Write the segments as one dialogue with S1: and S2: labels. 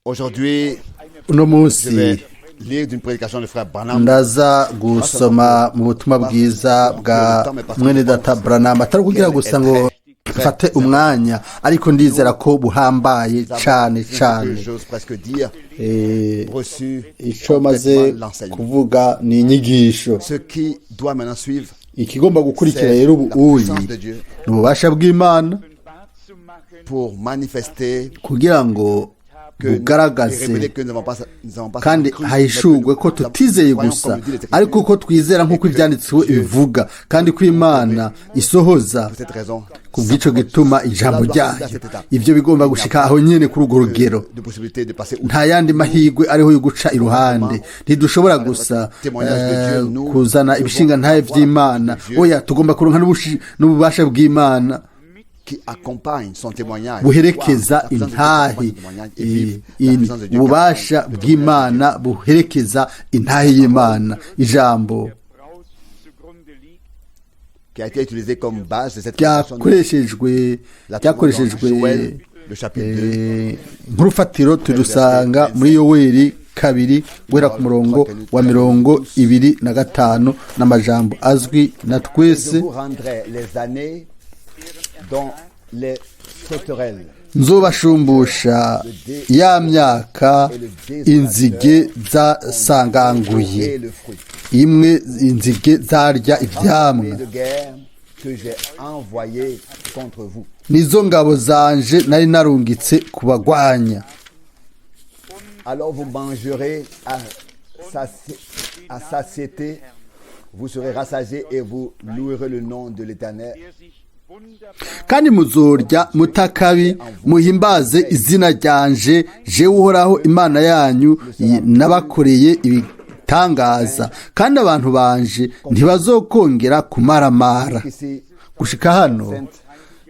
S1: Aujourd'hui,
S2: uno
S1: je
S2: munsi
S1: vais lire d'une prédication de frère Branham.
S2: ndaza gusoma mu butumwa bwiza bwa mwene data Branham atari kugira gusa ngo mfate umwanya ariko ndizera ko buhambaye cyane cyane.
S1: J'ose presque dire, reçu
S2: Icyo maze
S1: complètement l'enseignement.
S2: kuvuga ni inyigisho.
S1: Ce qui doit maintenant suivre,
S2: Ikigomba gukurikira
S1: c'est
S2: rero
S1: la
S2: ubu
S1: puissance de Dieu
S2: ni ububasha bw'Imana
S1: pour manifester
S2: kugira ngo
S1: que et
S2: bugaragaze
S1: révéler que nous n'avons pas
S2: kandi
S1: cru,
S2: hahishurwe
S1: mais
S2: ko
S1: que nous
S2: tutizeye
S1: croyons
S2: gusa
S1: comme le dit les Écritures.
S2: ariko ko twizera nk'uko ibyanditswe bivuga kandi ko Imana isohoza.
S1: Pour cette raison,
S2: Ku bw'icyo gituma ijambo ryayo ibyo bigomba gushika aho nyine kuri urwo rugero.
S1: de possibilité de passer outre.
S2: Nta yandi mahirwe ariho yo guca iruhande. Ntidushobora gusa kuzana ibishinga ntaye by'Imana. Oya, tugomba kuronka n'ububasha bw'Imana
S1: Qui accompagne son témoignage,
S2: buherekeza
S1: croire la puissance de Dieu accompagne
S2: intahe.
S1: son témoignage et vive la puissance de Dieu
S2: Ububasha bw'Imana buherekeza intahe y'Imana. Ijambo
S1: qui a été utilisé comme base de cette prédication de
S2: ryakoreshejwe
S1: Joël, le chapitre 2.
S2: nk'urufatiro turusanga muri Yoweri 2 guhera ku murongo wa 25 n'amajambo azwi na
S1: Je
S2: twese.
S1: vous rendrai les années dont les sauterelles
S2: Nzobashumbusha ya myaka inzige zasanganguye,
S1: et le fruit
S2: imwe inzige zarya ivyamwa,
S1: de guerre que j'ai envoyé contre vous.
S2: nizo ngabo zanje nari narungitse kubagwanya.
S1: Alors vous mangerez à satiété, vous serez rassasiés et vous louerez le nom de l'Éternel.
S2: Kandi muzorya mutakabi muhimbaze izina ryanje, jewe uhoraho Imana yanyu nabakoreye ibitangaza, kandi abantu banje ntibazokongera kumaramara.
S1: Ici,
S2: Gushika hano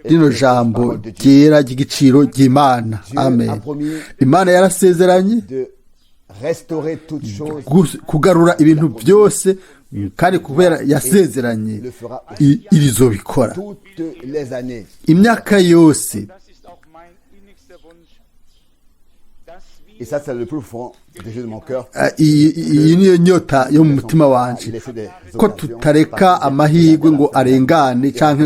S2: rino jambo ryera ry'igiciro ry'Imana. Amen. Imana yarasezeranye
S1: de restaurer toutes choses,
S2: kugarura ibintu byose, kandi kubera yasezeranye ibizobikora
S1: toutes les années.
S2: imyaka yose.
S1: Et ça, c'est le plus profond désir de mon cœur.
S2: Iyi niyo nyota yo mu mutima wanje,
S1: Laisser des
S2: ko
S1: occasions,
S2: tutareka amahirwe ngo arengane canke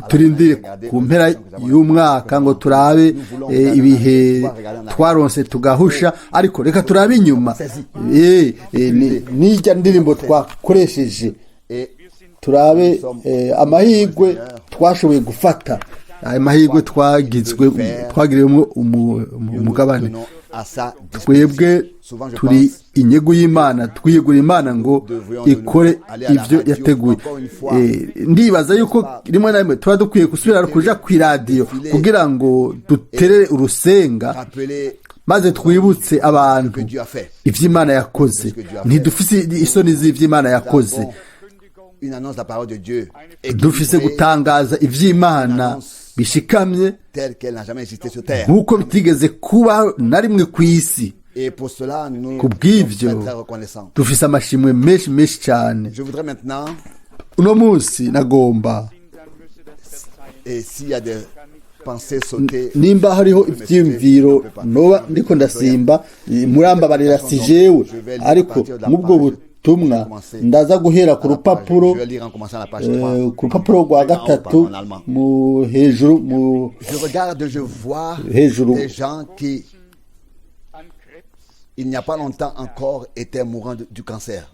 S2: turindire ku mpera y'umwaka ngo turabe ibihe twaronse tugahusha, ariko reka turabe inyuma. Nijya ndirimbo twakoresheje,
S1: et
S2: turabe amahirwe twashoboye gufata, ayo mahirwe twagiriwemo umugabane.
S1: tenons à sa
S2: Twebwe
S1: disposition. Souvent, je
S2: turi
S1: pense
S2: inyego y'Imana, twiyegura Imana ngo ikore ibyo yateguye. Ndibaza yuko rimwe na rimwe tuba dukwiye gusubira kuja ku iradiyo kugira ngo duterere urusenga,
S1: rappeler
S2: maze twibutse abantu
S1: que Dieu a fait.
S2: ivy'Imana yakoze. Ntidufise isoni z'ivy'Imana yakoze,
S1: Nous avons une annonce de la parole de Dieu
S2: dufise
S1: équilibrée,
S2: gutangaza ivy'Imana bishikamye
S1: telle qu'elle n'a jamais existé sur terre.
S2: nk'uko bitigeze kuba na rimwe ku isi.
S1: Et pour cela, nous
S2: Ku
S1: sommes
S2: bw'ivyo
S1: très, très reconnaissants.
S2: dufise amashimwe menshi menshi cyane.
S1: Je voudrais maintenant,
S2: Uno munsi nagomba,
S1: et s'il y a des pensées sautées,
S2: nimba hariho ivyiyumviro noba ndiko ndasimba, murambabarira si jewe, ariko mubwo butumwa ndaza guhera ku rupapuro,
S1: je vais lire en commençant la page 3.
S2: ku rupapuro rwa gatatu mu hejuru mu
S1: Je regarde, je vois
S2: hejuru.
S1: des gens qui, il n'y a pas longtemps encore, étaient mourants du cancer.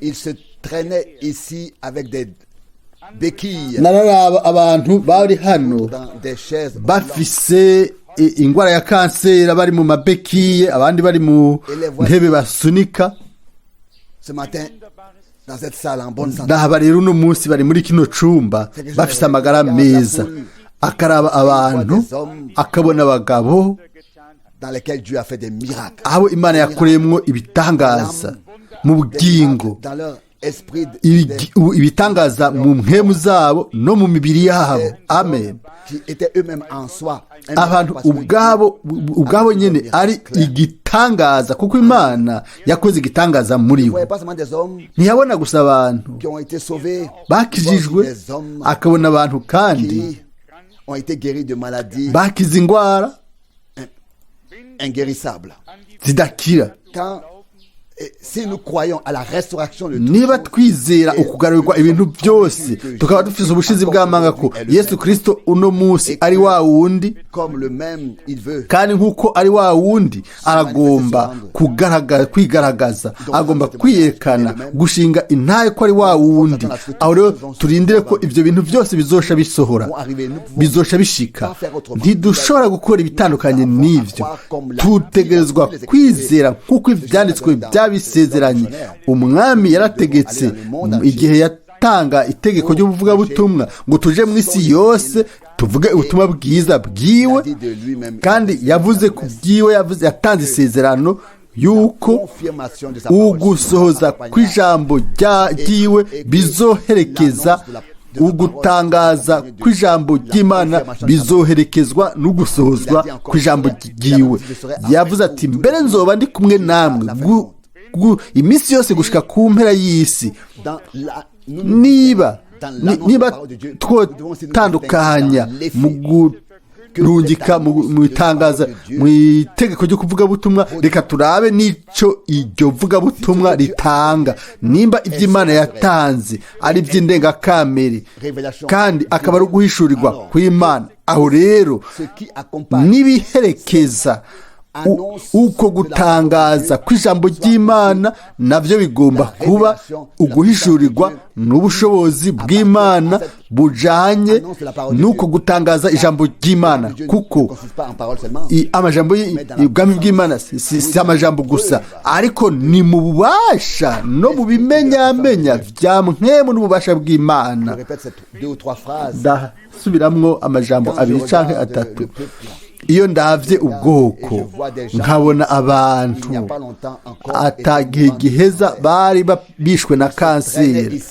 S1: Ils se traînaient ici avec des béquilles
S2: nararaba abantu bari hano
S1: dans des chaises
S2: bafise ingwara ya kanseri, bari mu mabekiye, abandi bari mu ntebe basunika.
S1: ce matin dans cette salle en bonne santé.
S2: Ndahaba rero uno munsi bari muri kino cumba bafise amagara meza, akaraba abantu, akabona abagabo
S1: Dans lesquels Dieu a fait des miracles.
S2: abo Imana yakoreyemwo ibitangaza mu bugingo,
S1: Dans leur esprit,
S2: ibitangaza mu mpemu zabo no mu mibiri yabo. Amen.
S1: qui étaient eux-mêmes en soi.
S2: Abantu ubwabo nyene ari igitangaza, kuko Imana yakoze igitangaza muri
S1: Vous
S2: bo.
S1: voyez pas seulement des hommes
S2: Ntiyabona gusa abantu
S1: qui ont été sauvés,
S2: bakijijwe,
S1: des hommes
S2: akabona abantu kandi
S1: ont été guéris de maladies
S2: bakize indwara
S1: inguérissables.
S2: zidakira.
S1: Si nous croyons à la restauration de
S2: niba twizera ukugarurirwa ibintu byose tukaba dufite ubushizi bw'amanga ko Yesu Kristo uno munsi ari wa wundi kandi nk'uko ari wa wundi aragomba kwigaragaza, agomba kwiyerekana, gushinga intaye ko ari wa wundi. aho rero turindire ko ibyo bintu byose bizosha bisohora, bizosha bishika. ntidushobora gukora ibitandukanye n'ibyo, tutegerezwa kwizera nk'uko ibyanditswe bisezeranye. umwami yarategetse igihe yatanga itegeko ry'ubuvugabutumwa ngo tuje mu isi yose tuvuge ubutumwa bwiza bwiwe, kandi yavuze ku bwiwe, yatanze isezerano yuko ugusohoza kw'ijambo ryiwe bizoherekeza ugutangaza kw'ijambo ry'Imana, bizoherekezwa n'ugusohozwa kw'ijambo ryiwe. yavuze ati mbere nzoba ndi kumwe namwe iminsi yose gushika ku mpera y'isi. niba twotandukanya mu gurungika mu itangaza mu itegeko ryo kuvuga butumwa, reka turabe n'ico iryo vuga butumwa ritanga. nimba iby'Imana yatanze ari iby'indengakamere kandi akaba ari uguhishurirwa kw'Imana, aho rero n'ibiherekeza uko gutangaza kw'ijambo ry'Imana navyo bigomba kuba uguhishurirwa n'ubushobozi bw'Imana bujanye n'uko gutangaza ijambo ry'Imana, kuko amajambo y'ubwami bw'Imana si amajambo gusa, ariko ni mu bubasha no mu bimenyamenya vya mwemu n'ububasha bw'Imana. ndasubiramwo amajambo abiri canke atatu. iyo ndavye ubwoko nkabona abantu atagihe giheza bari bishwe na kanseri,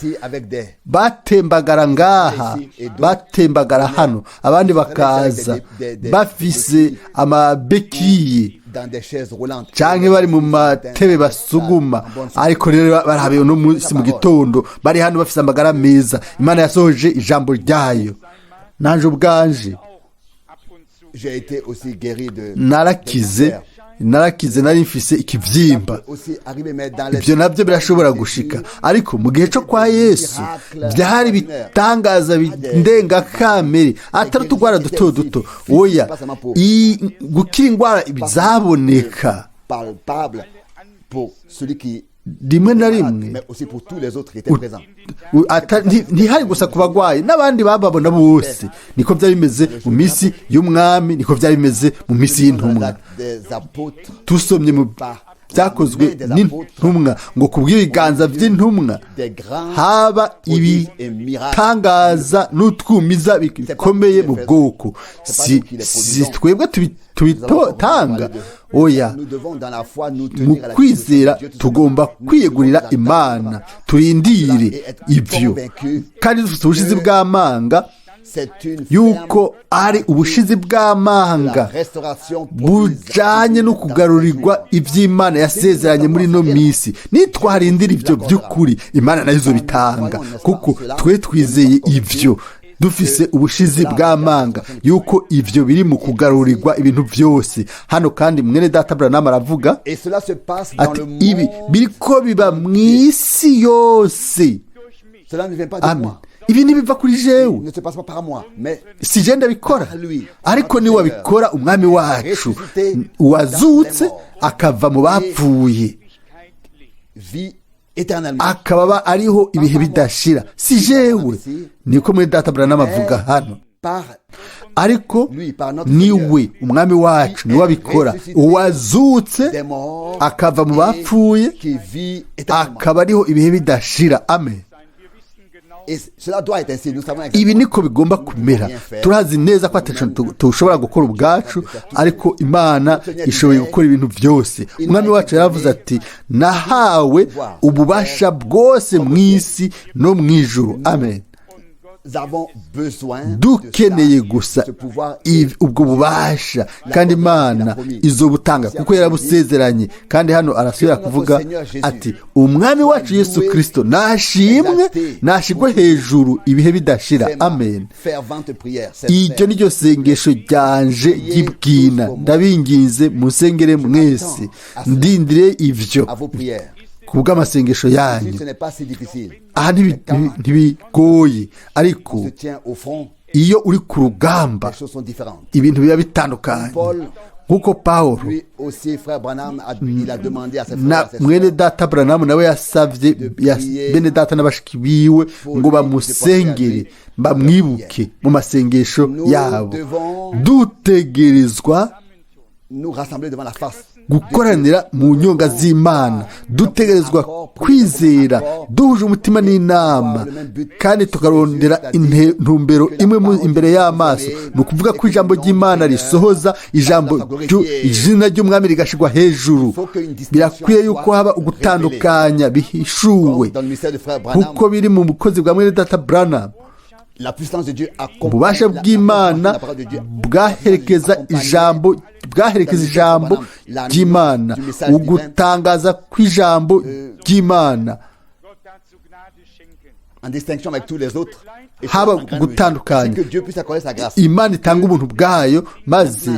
S2: batembagara ngaha, batembagara hano, abandi bakaza bafise amabekiye canke bari mu matebe basuguma, ariko rero barabe uno munsi mu gitondo bari hano bafise amagara meza. Imana yasohoje ijambo ryayo. nanje ubwanje narakize nari mfise ikivyimba. ibyo nabyo birashobora gushika, ariko mu gihe cyo kwa Yesu byari bitangaza ndengakamere, atari utugwara duto duto. oya, gukira indwara bizaboneka rimwe na rimwe. ntihari gusa ku bagwayi, n'abandi bababona bose. niko byari bimeze mu minsi y'umwami, niko byari bimeze mu minsi y'intumwa. tusomye mu byakozwe n'intumwa ngo ku bw'ibiganza by'intumwa haba ibitangaza n'utwumiza bikomeye mu bwoko. si twebwe tubitanga. oya, mu kwizera tugomba kwiyegurira Imana, turindire ibyo, kandi dufite ubushizi bw'amanga yuko ari ubushizi bw'amanga bujanye no kugarurirwa iby'Imana yasezeranye muri no misi. nitwarindira ibyo by'ukuri, Imana nayo izobitanga, kuko twe twizeye ibyo. dufise ubushizi bw'amanga yuko ivyo biri mu kugarurirwa ibintu byose. hano kandi mwene data Branham aravuga ati ibi biriko biba mw'isi yose. amen. ibi ntibiva kuri jewe, si je ndabikora, ariko ni wabikora umwami wacu wazutse akava mu bapfuye, akaba ariho ibihe bidashira. si jewe, niko muri data Branham avuga hano, ariko niwe umwami wacu niwe abikora, uwazutse akava mu bapfuye akaba ariho ibihe bidashira. amen. ibi niko bigomba kumera. turazi neza ko atacu tushobora gukora ubwacu, ariko Imana ishoboye gukora ibintu byose. umwami wacu yaravuze ati nahawe ububasha bwose mu isi no mu ijuru. amen. dukeneye gusa ubwo bubasha kandi Imana izobutanga kuko yarabusezeranye. kandi hano arasubira kuvuga ati umwami wacu Yesu Kristo nashimwe, nashigwe hejuru ibihe bidashira. amen. iryo ni ryo sengesho ryanje ry'ibwina. ndabinginze musengere mwese, ndindire ivyo kubw'amasengesho yanyu. aha ntibigoye, ariko iyo uri ku rugamba ibintu biba bitandukanye. nk'uko Pawulo na mwene data Branham nawe yasavye bene data n'abashiki biwe ngo bamusengere, bamwibuke mu masengesho yabo. dutegerezwa gukoranira mu nyonga z'Imana, dutegerezwa kwizera duhuje umutima n'inama, kandi tukarondera intumbero imwe imbere y'amaso. ni ukuvuga ko ijambo ry'Imana risohoza izina ry'umwami rigashirwa hejuru. birakwiye yuko haba ugutandukanya bihishuwe kuko biri mu bukozi bwa mwene data Branham. ububasha bw'Imana bwaherekeza ijambo ry'Imana, ugutangaza kw'ijambo ry'Imana haba gutandukanya. Imana itanga ubuntu bwayo, maze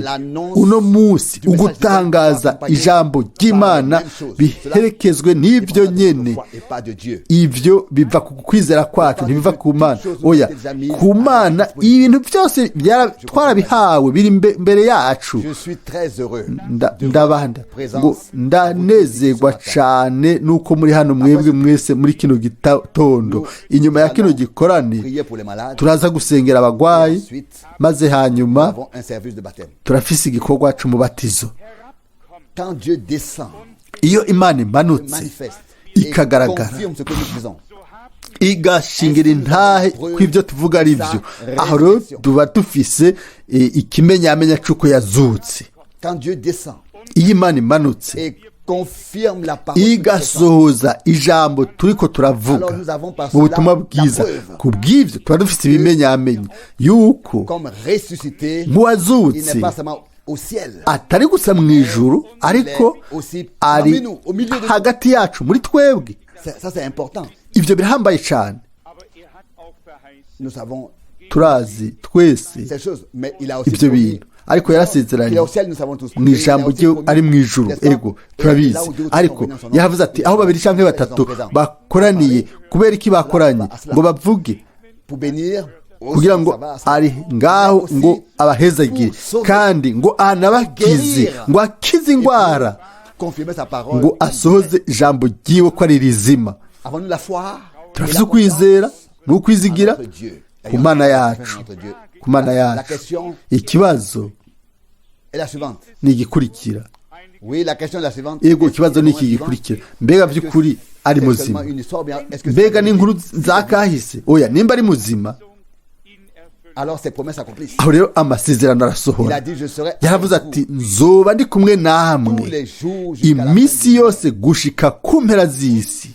S2: uno munsi ugutangaza ijambo ry'Imana biherekezwe n'ibyo nyene. ivyo biva ku kwizera kwacu, ntibiva ku Mana. oya, ku Mana ibintu byose twarabihawe, biri imbere yacu. ndabanda ngo ndanezerwa cane nuko muri hano mwebwe mwese muri kino gitondo. inyuma ya kino gikorani turaza gusengera abagwayi, maze hanyuma turafise igikorwa c'umubatizo. iyo Imana imanutse ikagaragara igashingira intahe kw'ivyo tuvuga ari vyo, aho rero tuba dufise ikimenyamenya c'uko yazutse. iyo Imana imanutse igasohoza ijambo turiko turavuga mu butumwa bwiza, ku bw'ivyo tuba dufise ibimenyamenya yuko nk'uwazutse atari gusa mu ijuru, ariko ari hagati yacu muri twebwe. ivyo birahambaye cane. turazi twese ivyo bintu, ariko yarasezeranye mu ijambo rye ari mu ijuru. ego turabizi, ariko yavuze ati aho babiri canke batatu bakoraniye. kubera iki bakoranye? ngo bavuge, kugira ngo ari ngaho ngo abahezagire, kandi ngo anabakize, ngo akize ingwara, ngo asohoze ijambo ryiwe ko ari rizima. turafise ukwizera n'ukwizigira ku Mana yacu, ku Mana yacu. ikibazo ni igikurikira. yego, ikibazo ni iki gikurikira: mbega vy'ukuri ari muzima? mbega n'inkuru zakahise? oya, nimba ari muzima, aho rero amasezerano arasohora. yaravuze ati nzoba ndi kumwe namwe iminsi yose gushika ku mpera z'isi.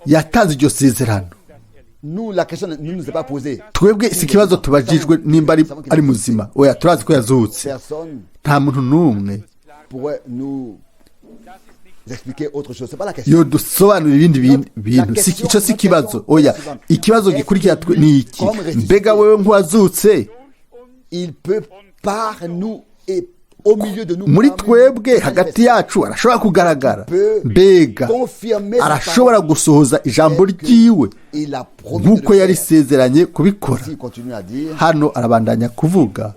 S2: yatanze iryo sezerano. twebwe si ikibazo tubajijwe nimba ari muzima. oya, turazi ko yazutse. nta muntu n'umwe yo dusobanura ibindi bintu. ico si ikibazo. oya, ikibazo gikurikira ni iki: mbega wewe nk'uwazutse muri twebwe, hagati yacu arashobora kugaragara? mbega arashobora gusohoza ijambo ryiwe nk'uko yarisezeranye kubikora? hano arabandanya kuvuga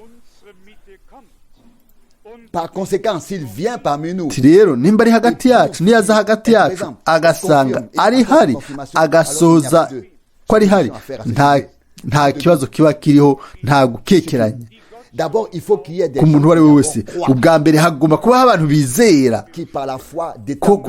S2: rero nimba ari hagati yacu, niyaza hagati yacu agasanga ari hari, agasoza ko ari hari, nta kibazo kiba kiriho, nta gukekeranya ku muntu uwo ari we wese. ubwa mbere hagomba kubaho abantu bizera ko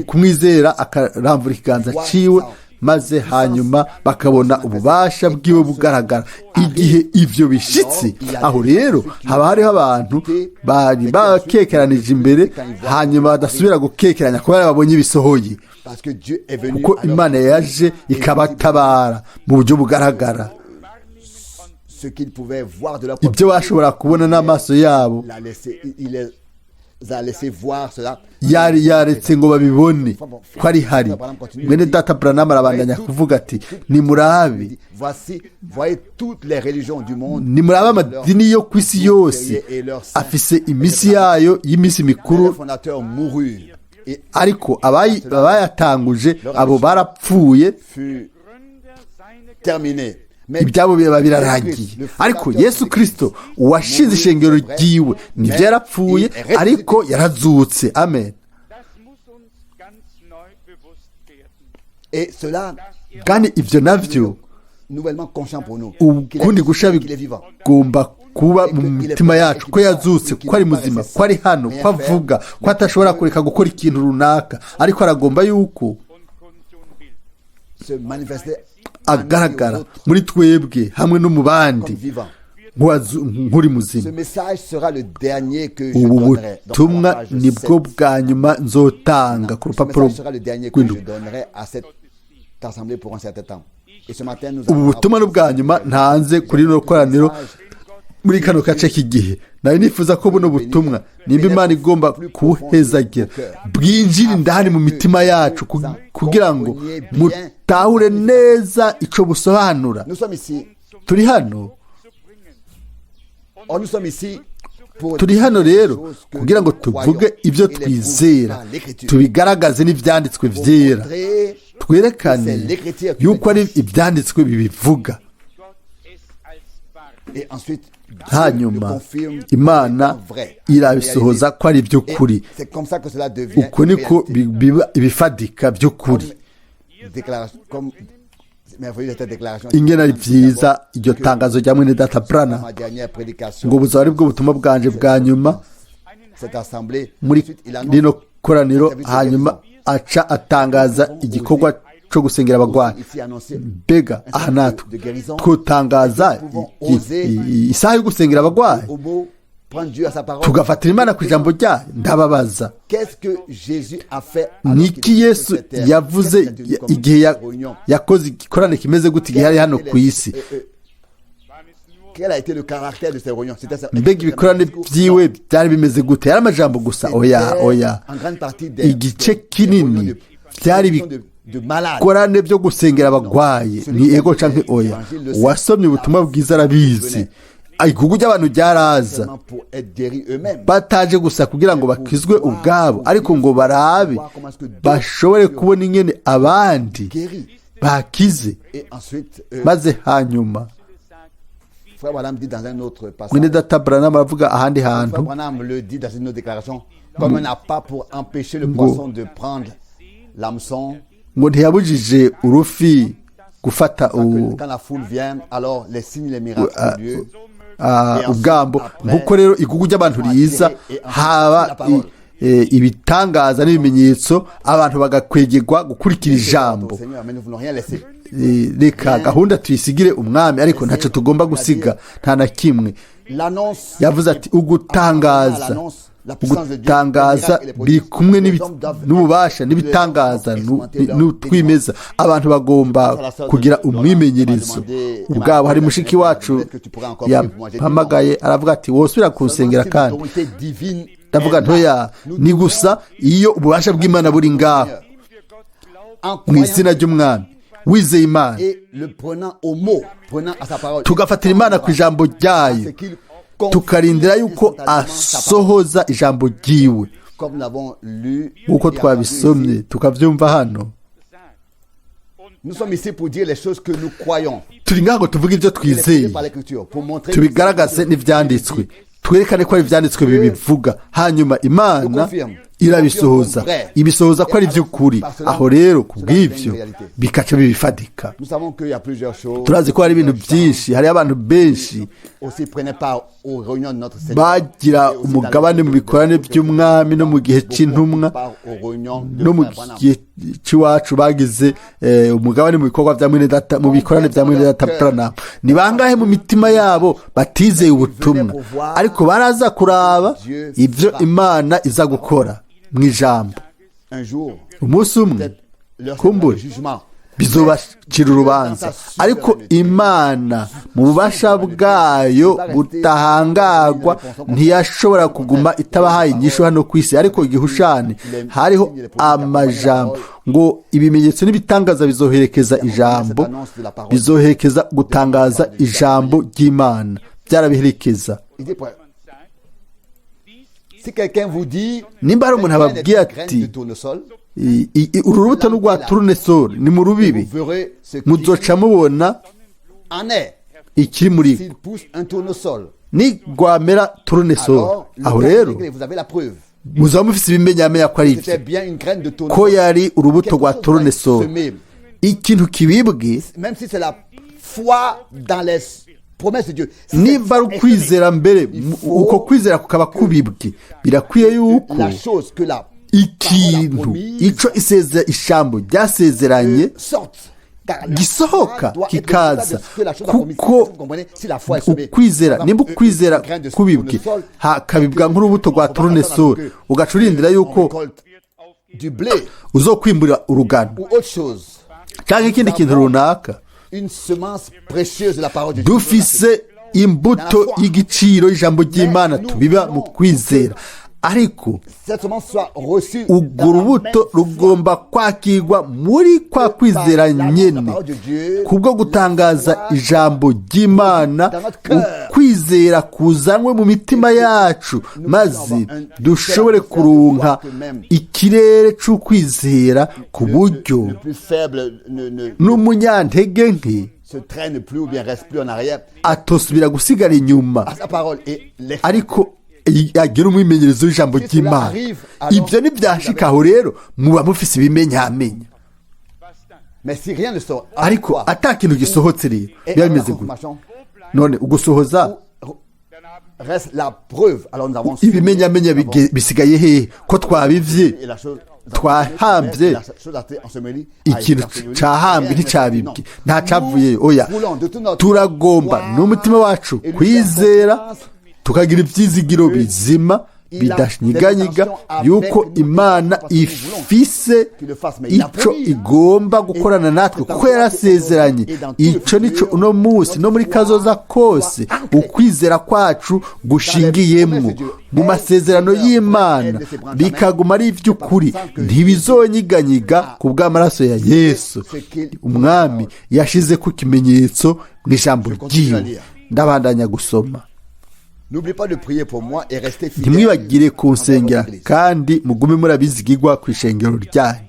S2: kumwizera akaramvura ikiganza ciwe, maze hanyuma bakabona ububasha bwiwe bugaragara. Igihe ivyo bishitse, aho rero haba hariho abantu bari bakekeranije imbere hanyuma badasubira gukekeranya kubera babonye ibisohoye, kuko Imana yaje ikabatabara mu buryo bugaragara. Ibyo bashobora kubona n'amaso yabo yari yaretse ngo babibone ko ari hari. Mwene data Branham arabandanya kuvuga ati, nimurabe amadini yo ku isi yose afise imisi yayo y'imisi mikuru, ariko abayatanguje abo barapfuye, ibyabo biba birarangiye. Ariko Yesu Kristo uwashize ishengero ryiwe nibyo yarapfuye, ariko yarazutse. Amen. Kandi ibyo navyo ukundi gusha bigomba kuba mu mitima yacu, ko yazutse, ko ari muzima, ko ari hano, ko avuga, ko atashobora kureka gukora ikintu runaka, ariko aragomba yuko agaragara muri twebwe hamwe no mu bandi nk'uri muzima. Ubu butumwa nibwo bwa nyuma nzotanga ku rupapuro rw'indwi. Ubu butumwa n'ubwa nyuma ntanze kuri rino koraniro muri kano gace k'igihe. Nari nifuza ko buno butumwa nimba Imana igomba kubuhezagira bwinjira indani mu mitima yacu, kugira ngo mutahure neza ico busobanura. Turi hano rero kugira ngo tuvuge ibyo twizera, tubigaragaze n'ivyanditswe vyera, twerekane yuko ari ivyanditswe bibivuga. Hanyuma Imana irabisohoza ko ari by'ukuri. Uko niko ibifadika by'ukuri. Ingena ari byiza iryo tangazo rya mwene data Branham ngo buzaba ari bwo butumwa bwanje bwa nyuma muri rino koraniro. Hanyuma aca atangaza igikorwa cyo gusengera abagwayi. Mbega aha natwe twotangaza isaha yo gusengera abagwayi, tugafatira Imana ku ijambo ryayo. Ndababaza, niki Yesu yavuze igihe yakoze igikorane kimeze gute igihe yari hano ku isi? Mbega ibikorane byiwe byari bimeze gute? Yari amajambo gusa? Oya. Igice kinini byari ibikorane byo gusengera abagwayi. Ni ego canke oya? Wasomye ubutumwa bwiza arabizi. Igugu ry'abantu ryaraza, bataje gusa kugira ngo bakizwe ubwabo, ariko ngo barabe bashobore kubona ingene abandi bakize. Maze hanyuma mwene data Branham aravuga ahandi hantu ngo ntiyabujije urufi gufata ubwambo. Nkuko rero igugu ry'abantu riza, haba ibitangaza n'ibimenyetso, abantu bagakwegerwa gukurikira ijambo. Reka gahunda tuyisigire umwami, ariko ntacyo tugomba gusiga, nta na kimwe. Yavuze ati ugutangaza biri kumwe n'ububasha n'ibitangaza n'utwimeza. Abantu bagomba kugira umwimenyerezo ubwabo. Hari mushiki wacu yampamagaye aravuga ati wosubira kunsengera, kandi ndavuga ntoya, ni gusa iyo ububasha bw'Imana buri ngaho mu izina ry'umwami, wizeye Imana, tugafatira Imana ku ijambo ryayo, tukarindira yuko asohoza ijambo ryiwe nk'uko twabisomye tukabyumva hano. Turi ngaho tuvuga ibyo twizeye, tubigaragaze n'ibyanditswe, twerekane ko ari ibyanditswe bibivuga. Hanyuma Imana irabisohoza ibisohoza ko ari by'ukuri. aho rero ku bw'ibyo bikaca bibifadika. turazi ko hari ibintu byinshi, hari abantu benshi bagira umugabane mu bikorane by'umwami no mu gihe cy'intumwa no mu gihe cy'iwacu bagize umugabane mu bikorwa bya mwene data, mu bikorane bya mwene data Branham. ni bangahe mu mitima yabo batizeye ubutumwa, ariko baraza kuraba ibyo Imana iza gukora mu ijambo. umunsi umwe kumbure bizobacira urubanza, ariko Imana mu bubasha bwayo butahangagwa ntiyashobora kuguma itabahaye inyishu hano ku isi. ariko igihushane hariho amajambo ngo ibimenyetso n'ibitangaza bizoherekeza ijambo, bizoherekeza gutangaza ijambo ry'Imana, byarabiherekeza. nimba hari umuntu ababwiye ati uru rubuto n'urwa turunesol ni mu rubibi, muzoca mubona ikiri muri ni rwamera turunesol. aho rero muzaba mufise ibimenyamenya ko ari ibyo, ko yari urubuto rwa turunesol. ikintu kibibwe niba ari ukwizera mbere, uko kwizera kukaba kubibwe, birakwiye yuko ikintu ico ijambo ryasezeranye gisohoka kikaza, kuko ukwizera nimba ukwizera kubibwe hakabibwa nk'urubuto rwa turunesol, ugaca urindira yuko uzokwimbura urugano cyangwa ikindi kintu runaka. dufise imbuto y'igiciro y'ijambo ry'Imana tubiba mu kwizera, ariko urwo rubuto rugomba kwakirwa muri kwa kwizera nyene, kubwo gutangaza ijambo ry'Imana. ukwizera kuzanwe mu mitima yacu, maze dushobore kuronka ikirere c'ukwizera, ku buryo n'umunyantege nke atosubira gusigara inyuma, ariko agira umwimenyerezo w'ijambo ry'Imana. ibyo ntibyashikaho rero muba mufise ibimenyamenya, ariko ata kintu gisohotse rero biba bimeze gutya. none ugusohoza ibimenyamenya bisigaye hehe? ko twabivye, twahambye ikintu cahambwe nticabibwe, nta cavuye. oya, turagomba n'umutima wacu kwizera, tukagira ibyizigiro bizima bidashinyiganyiga yuko Imana ifise ico igomba gukorana natwe, kuko yarasezeranye. ico nico uno munsi no muri kazoza kose ukwizera kwacu gushingiyemwo mu masezerano y'Imana, bikaguma ari ivy'ukuri, ntibizonyiganyiga ku bw'amaraso ya Yesu umwami yashize ku kimenyetso mu ijambo ryiwe. ndabandanya gusoma. ntimwibagire kunsengera, kandi mugume murabizigirwa ku ishengero ryanyu.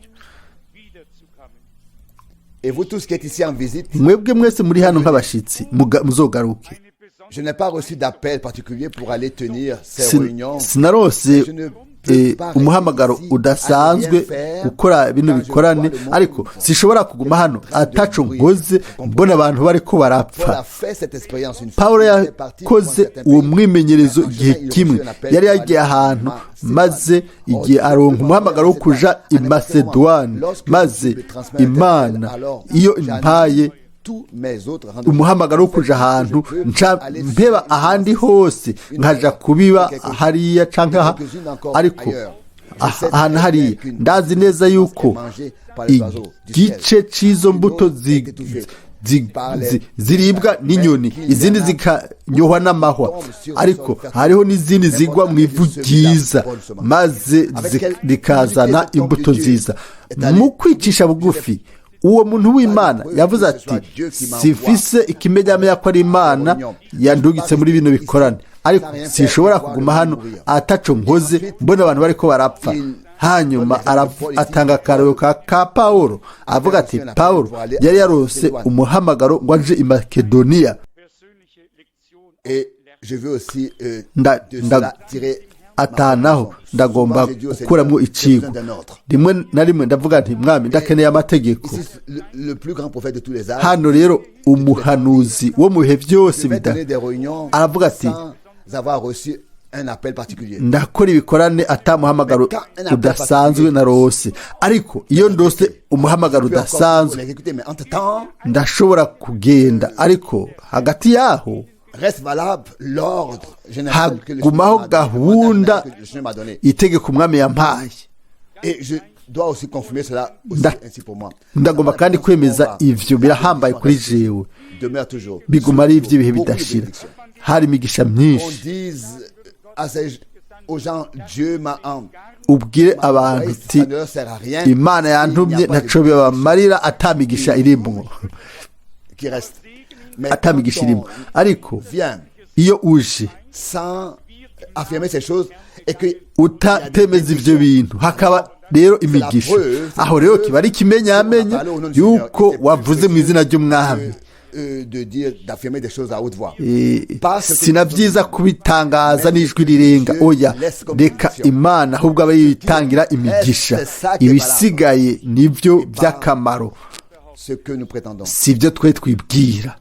S2: mwebwe mwese muri hano nk'abashitsi muzogaruke. sinarose umuhamagaro udasanzwe gukora bino bikorane, ariko sishobora kuguma hano ataco nkoze mbona abantu bariko barapfa. Pawulo yakoze uwo mwimenyerezo igihe kimwe, yari yagiye ahantu, maze igihe aronka umuhamagaro wo kuja i Masedoni, maze Imana iyo impaye umuhamagaro wo kuja ahantu mpeba ahandi hose nkaja kubiba hariya canke ariko ahantu hariya ndazi neza yuko igice c'izo mbuto ziribwa n'inyoni, izindi zikanyohwa n'amahwa, ariko hariho n'izindi zigwa mu ivu ryiza, maze rikazana imbuto nziza. mu kwicisha bugufi uwo muntu w'Imana yavuze ati, sifise ikimenyamenya ko ari Imana yandugitse muri bino bikorane, ariko sinshobora kuguma hano ataco nkoze mbona abantu bariko barapfa. hanyuma atanga akarero ka Pawulo, avuga ati Pawulo yari yarose umuhamagaro ngo aje i Makedoniya. atanaho ndagomba gukuramo icigwa rimwe na rimwe ndavuga nti mwami ndakeneye amategeko. Hano rero umuhanuzi wo mu bihe byose aravuga ati ndakora ibikorane atamuhamagaro udasanzwe na rose, ariko iyo ndose umuhamagaro udasanzwe ndashobora kugenda, ariko hagati yaho hagumaho gahunda itegeko umwami yampaye. Ndagomba kandi kwemeza ivyo birahambaye kuri jewe, biguma ari ivy'ibihe bidashira. Hari imigisha myinshi. Ubwire abantu uti Imana yantumye ntaco bibamarira atamigisha irimwo, atamigisha irimwo. Ariko iyo uje utatemeza ivyo bintu hakaba rero imigisha, aho rero kiba ari ikimenyamenya yuko wavuze mu izina ry'umwami. Sina byiza kubitangaza n'ijwi rirenga, oya, reka Imana ahubwo abe yitangira imigisha, ibisigaye nibyo by'akamaro, sibyo twe twibwira.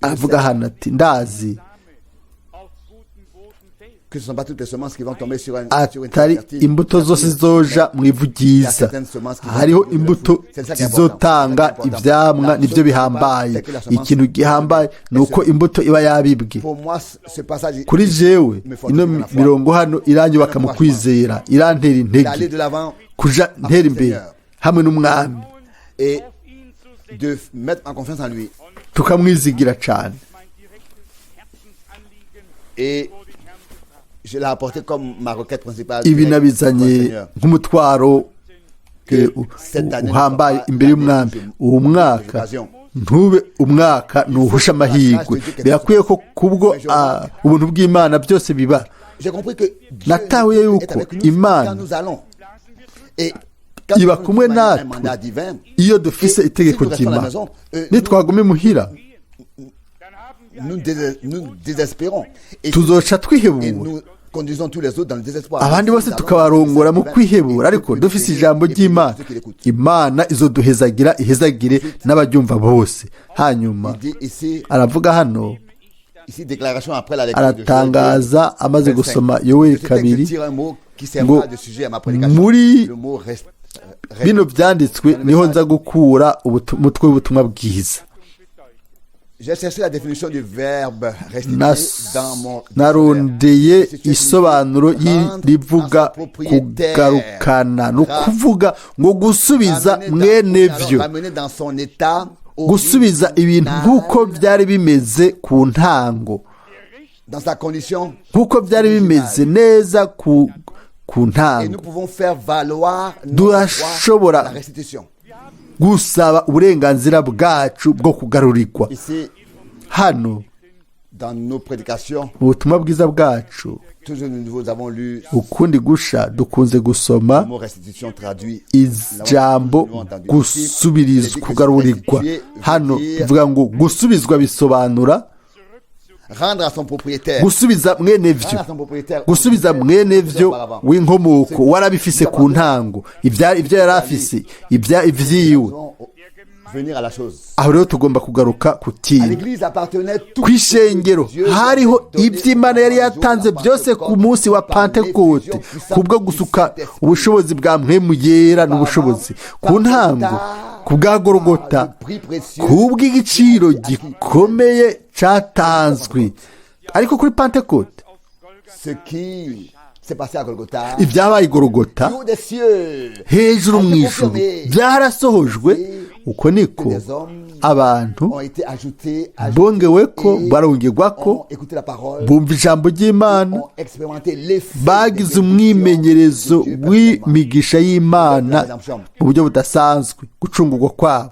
S2: Avuga hano ati ndazi atari imbuto zose zoja mu ivu ryiza, hariho imbuto zizotanga ivyamwa, nivyo bihambaye. Ikintu gihambaye ni uko imbuto iba yabibwe. Kuri jewe ino mirongo hano iranyubaka mu kwizera, irantera intege kuja ntera imbere hamwe n'umwami, tukamwizigira cane. Ibi nabizanye nk'umutwaro uhambaye imbere y'umwami. Uwo mwaka ntube umwaka nuhusha amahirwe, birakwiye ko kubwo ubuntu bw'Imana byose biba. Natahuye yuko Imana iba kumwe natwe iyo dufise itegeko ry'Imana. Nitwagume muhira tuzoca twihebura, abandi bose tukabarongora mu kwihebura, ariko dufise ijambo ry'Imana, Imana izoduhezagira, ihezagire n'abaryumva bose. Hanyuma aravuga hano, aratangaza amaze gusoma Yoweli 2 ngo muri bino byanditswe niho nza gukura umutwe w'ubutumwa bwiza. Narondeye isobanuro y'irivuga kugarukana, no kuvuga ngo gusubiza mwene vyo, gusubiza ibintu nk'uko byari bimeze ku ntango, nk'uko byari bimeze neza ku ntango. Durashobora gusaba uburenganzira bwacu bwo kugarurirwa. Hano mu butumwa bwiza bwacu ukundi gusha dukunze gusoma ijambo gusubirizwa, kugarurirwa. Hano tuvuga ngo gusubizwa bisobanura gusubiza mwene vyo, gusubiza mwene vyo w'inkomoko warabifise ku ntango, ibyo yari afise, ivyiwe. Aho rero tugomba kugaruka ku kintu. Kw'ishengero hariho ivy'Imana yari yatanze byose ku munsi wa Pentekote, kubwo gusuka ubushobozi bwa mpwemu yera n'ubushobozi ku ntango, kubwa Golgota, kubw'igiciro gikomeye catanzwe. Ariko kuri Pentekote ibyabaye Golgota hejuru mu ijuru byarasohojwe. Uko niko abantu bongeweko, barongerwako, bumva ijambo ry'Imana, bagize umwimenyerezo w'imigisha y'Imana mu buryo budasanzwe, gucungurwa kwabo,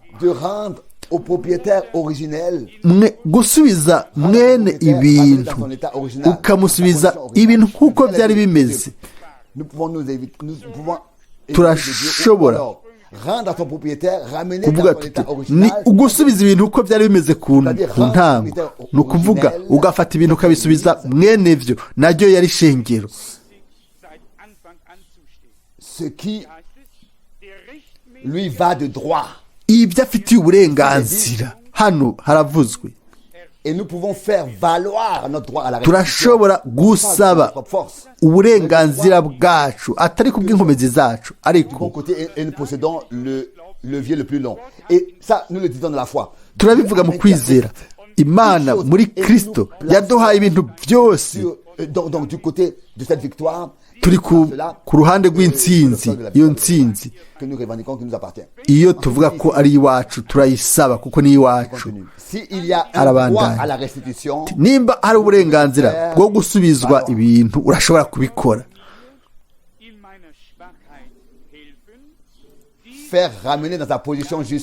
S2: gusubiza mwene ibintu, ukamusubiza ibintu nk'uko byari bimeze. Turashobora
S1: rendre à son propriétaire, ramener
S2: kuvuga
S1: dans son
S2: tuti
S1: état
S2: ni
S1: original.
S2: ugusubiza ibintu uko byari bimeze ku ntango, ni ukuvuga ugafata ibintu ukabisubiza mwene vyo, naryo yari shengero.
S1: Ce qui lui va de droit.
S2: Ibyo afitiye uburenganzira hano haravuzwe.
S1: Et nous pouvons faire valoir notre droit à la
S2: turashobora gusaba uburenganzira bwacu atari kubw'inkomezi zacu, ariko
S1: et nous possédons le levier le plus long. Et ça, nous le disons dans la foi.
S2: turabivuga mu kwizera. Imana muri Kristo yaduhaye ibintu byose.
S1: Donc du côté de cette victoire,
S2: turi ku ruhande rw'intsinzi. Iyo ntsinzi iyo tuvuga ko ari iwacu turayisaba kuko ni iwacu. Arabandanya, nimba hari uburenganzira bwo gusubizwa ibintu urashobora kubikora.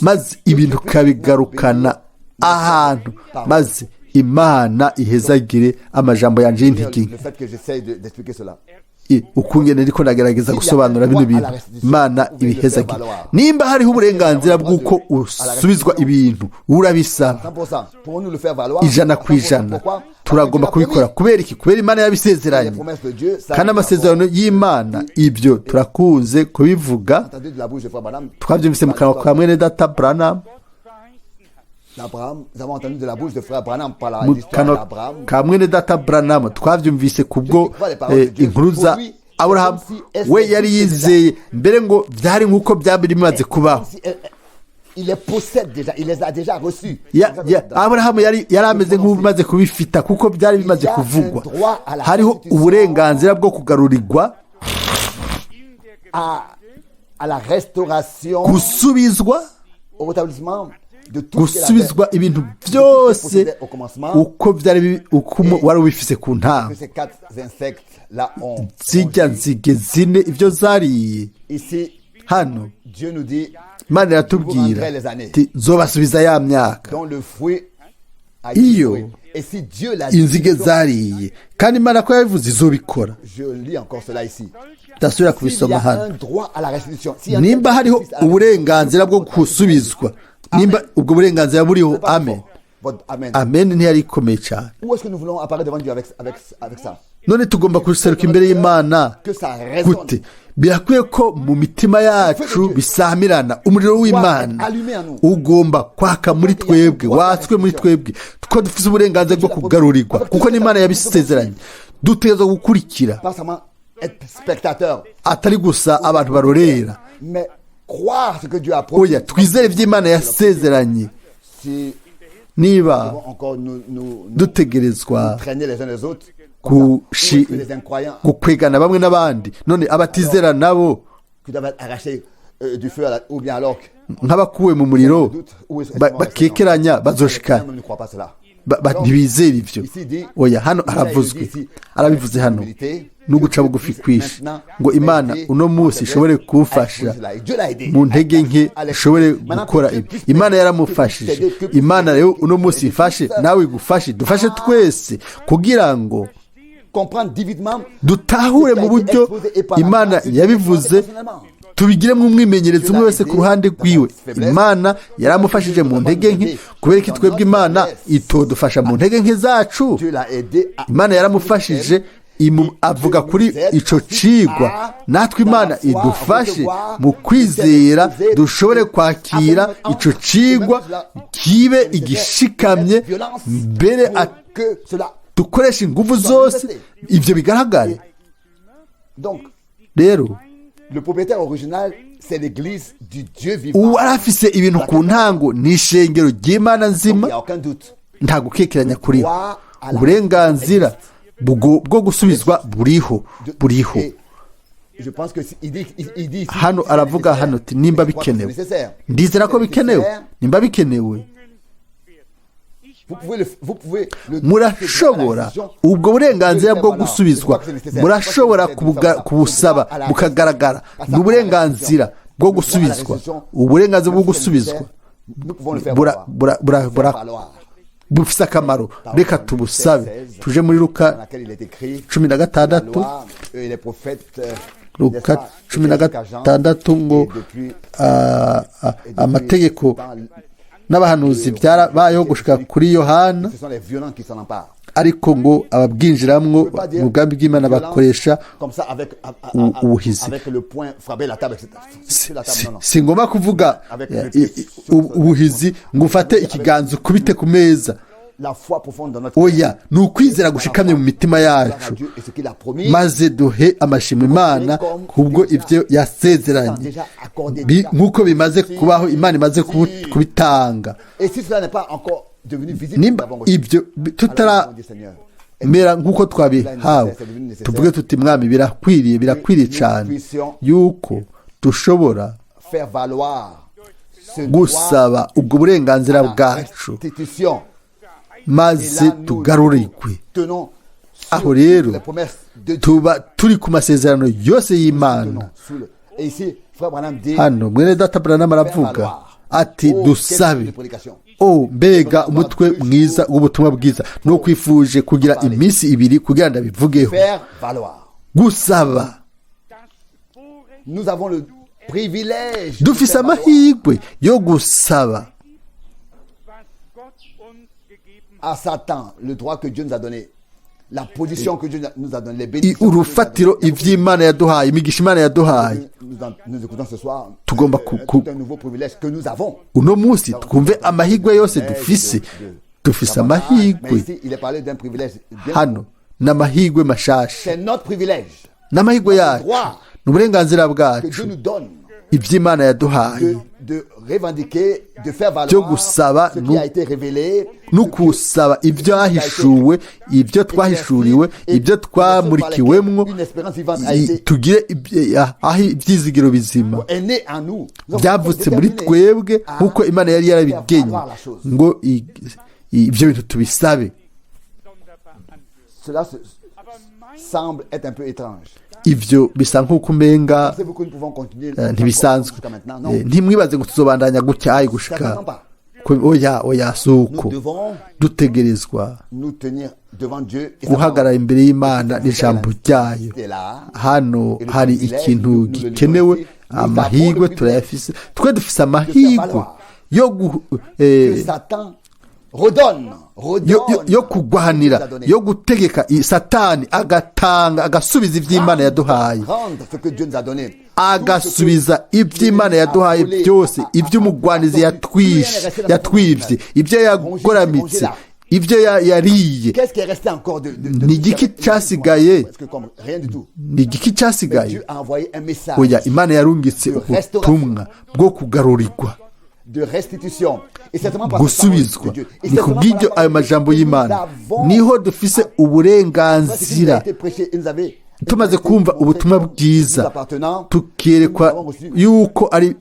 S2: maze ibintu kabigarukana ahantu, maze Imana ihezagire amajambo yanje y'intege. ukungene ndiko ndagerageza gusobanura bino bintu, Imana ibihezagire. Nimba hariho uburenganzira bw'uko usubizwa ibintu urabisaba 100%, turagomba kubikora. Kubera iki? Kubera Imana yabisezeranye, kandi amasezerano y'Imana ibyo turakunze kubivuga. Twabyumvise mu kanwa ka mwene data Branham,
S1: nous avons entendu de la bouche de frère Branham par l'histoire d'Abraham.
S2: Kamwene data Branham twavyumvise kubwo inkuru za Abraham. We yari yizeye mbere ngo byari nkuko byabiri bimaze kubaho.
S1: Il les possède déjà, il les a déjà reçus.
S2: Abraham yari ameze nk'umaze kubifita kuko byari bimaze kuvugwa. Hariho uburenganzira bwo kugarurirwa,
S1: à la restauration,
S2: gusubizwa,
S1: au rétablissement,
S2: gusubizwa ibintu byose uko byari uko wari ubifise ku ntango. Zijya nzige zine ibyo zariye hano, Imana iratubwira ati nzobasubiza ya myaka iyo inzige zariye, kandi Imana ko yabivuze izobikora. Ndasubira kubisoma hano. Nimba hariho uburenganzira bwo gusubizwa, nimba ubwo burenganzira buriho, amen. Amen ntiyari ikomeye cyane. None tugomba kuseruka imbere y'Imana gute? Birakwiye ko mu mitima yacu bisamirana. Umuriro w'Imana ugomba kwaka muri twebwe, watswe muri twebwe, tuko dufite uburenganzira bwo kugarurirwa, kuko n'Imana yabisezeranye. Dutegerezwa gukurikira, atari gusa abantu barorera. Oya, twizere iby'Imana yasezeranye. Niba dutegerezwa gukwegana bamwe n'abandi, none abatizera nabo nk'abakuwe mu muriro bakekeranya bazoshikana, ntibizera ibyo. Oya, hano arabivuze hano n'uguca bugufi kwisha ngo Imana uno munsi ishobore kumfasha mu ntege nke, ishobore gukora ibi. Imana yaramufashije. Imana rero uno munsi ifashe nawe igufashe, dufashe twese kugira ngo dutahure mu buryo Imana yabivuze, tubigiremo umwimenyerezo umwe wese ku ruhande rwiwe. Imana yaramufashije mu ntege nke, kubera ko twebwe Imana itodufasha mu ntege nke zacu. Imana yaramufashije, avuga kuri ico cigwa, natwe Imana idufashe mu kwizera dushobore kwakira ico cigwa, kibe igishikamye, mbere dukoresha ingufu zose ivyo bigaragara. Rero uwarafise ibintu ku ntango ni ishengero ry'Imana nzima, nta gukekeranya kuri uburenganzira bwo gusubizwa buriho. Hano aravuga hano ati nimba bikenewe, ndizera ko bikenewe. Nimba bikenewe, murashobora ubwo burenganzira bwo gusubizwa, murashobora kubusaba bukagaragara. Ni uburenganzira bwo gusubizwa. Uburenganzira bwo gusubizwa bufise akamaro. Reka tubusabe. Tuje muri Luka 16. Luka 16 ngo amategeko n'abahanuzi byarabayeho gushika kuri Yohana, ariko ngo ababwinjiramwo mu bwami bw'Imana bakoresha ubuhizi. Si ngomba kuvuga ubuhizi ngo ufate ikiganza ukubite ku meza. Oya, ni ukwizera gushikamye mu mitima yacu, maze duhe amashimwe Imana kubwo ibyo yasezeranye, nk'uko bimaze kubaho, Imana imaze kubitanga. Nimba ibyo tutaramera nk'uko twabihawe, tuvuge tuti Mwami, birakwiriye cyane yuko dushobora gusaba ubwo burenganzira bwacu maze tugarurirwe. Aho rero tuba turi ku masezerano yose y'Imana. Hano mwene data Branham aravuga ati dusabe. Mbega umutwe mwiza w'ubutumwa bwiza, no kwifuje kugira iminsi 2 kugira ndabivugeho. Gusaba, dufise amahirwe yo gusaba.
S1: À Satan le droit que Dieu nous a donné, la position que Dieu nous a donné, les bénédictions.
S2: Urufatiro ivy'Imana yaduhaye, imigisha Imana yaduhaye.
S1: Nous écoutons ce soir.
S2: Tugomba
S1: un nouveau privilège que nous avons.
S2: Uno munsi twumve amahirwe yose dufise amahirwe.
S1: Ici il est parlé d'un privilège.
S2: Hano n'amahirwe mashasha.
S1: C'est notre privilège.
S2: N'amahirwe yacu, n'uburenganzira bwacu,
S1: que Dieu nous donne.
S2: Ivy'Imana yaduhaye
S1: de revendiquer, de faire valoir
S2: ce
S1: qui a été révélé,
S2: nukusaba ibyo ahishuwe, ibyo twahishuriwe, ibyo twamurikiwemwo, tugire aho ibyizigiro bizima byavutse muri twebwe, nk'uko Imana yari yarabigenye ngo ibyo bintu tubisabe.
S1: Cela semble être un peu étrange.
S2: Ibyo bisa nk'uko umenga ntibisanzwe. Ntimwibaze ngo tuzobandanya gutya gushika. Oya, suko dutegerezwa guhagarara imbere y'Imana n'ijambo ryayo. Hano hari ikintu gikenewe, amahirwe turayafise. Twe dufise amahirwe yo kugwanira, yo gutegeka Satani agasubiza ivy'Imana yaduhaye, agasubiza ivy'Imana yaduhaye byose, ivy'umugwanizi yatwivye, ibyo yagoramitse, ibyo yariye. Ni igiki cyasigaye? Ni igiki cyasigaye? Oya, Imana yarungitse ubutumwa bwo kugarurirwa, gusubizwa. Ni kubw'ibyo ayo majambo y'Imana niho dufise uburenganzira. Tumaze kumva ubutumwa bwiza, tukerekwa yuko ari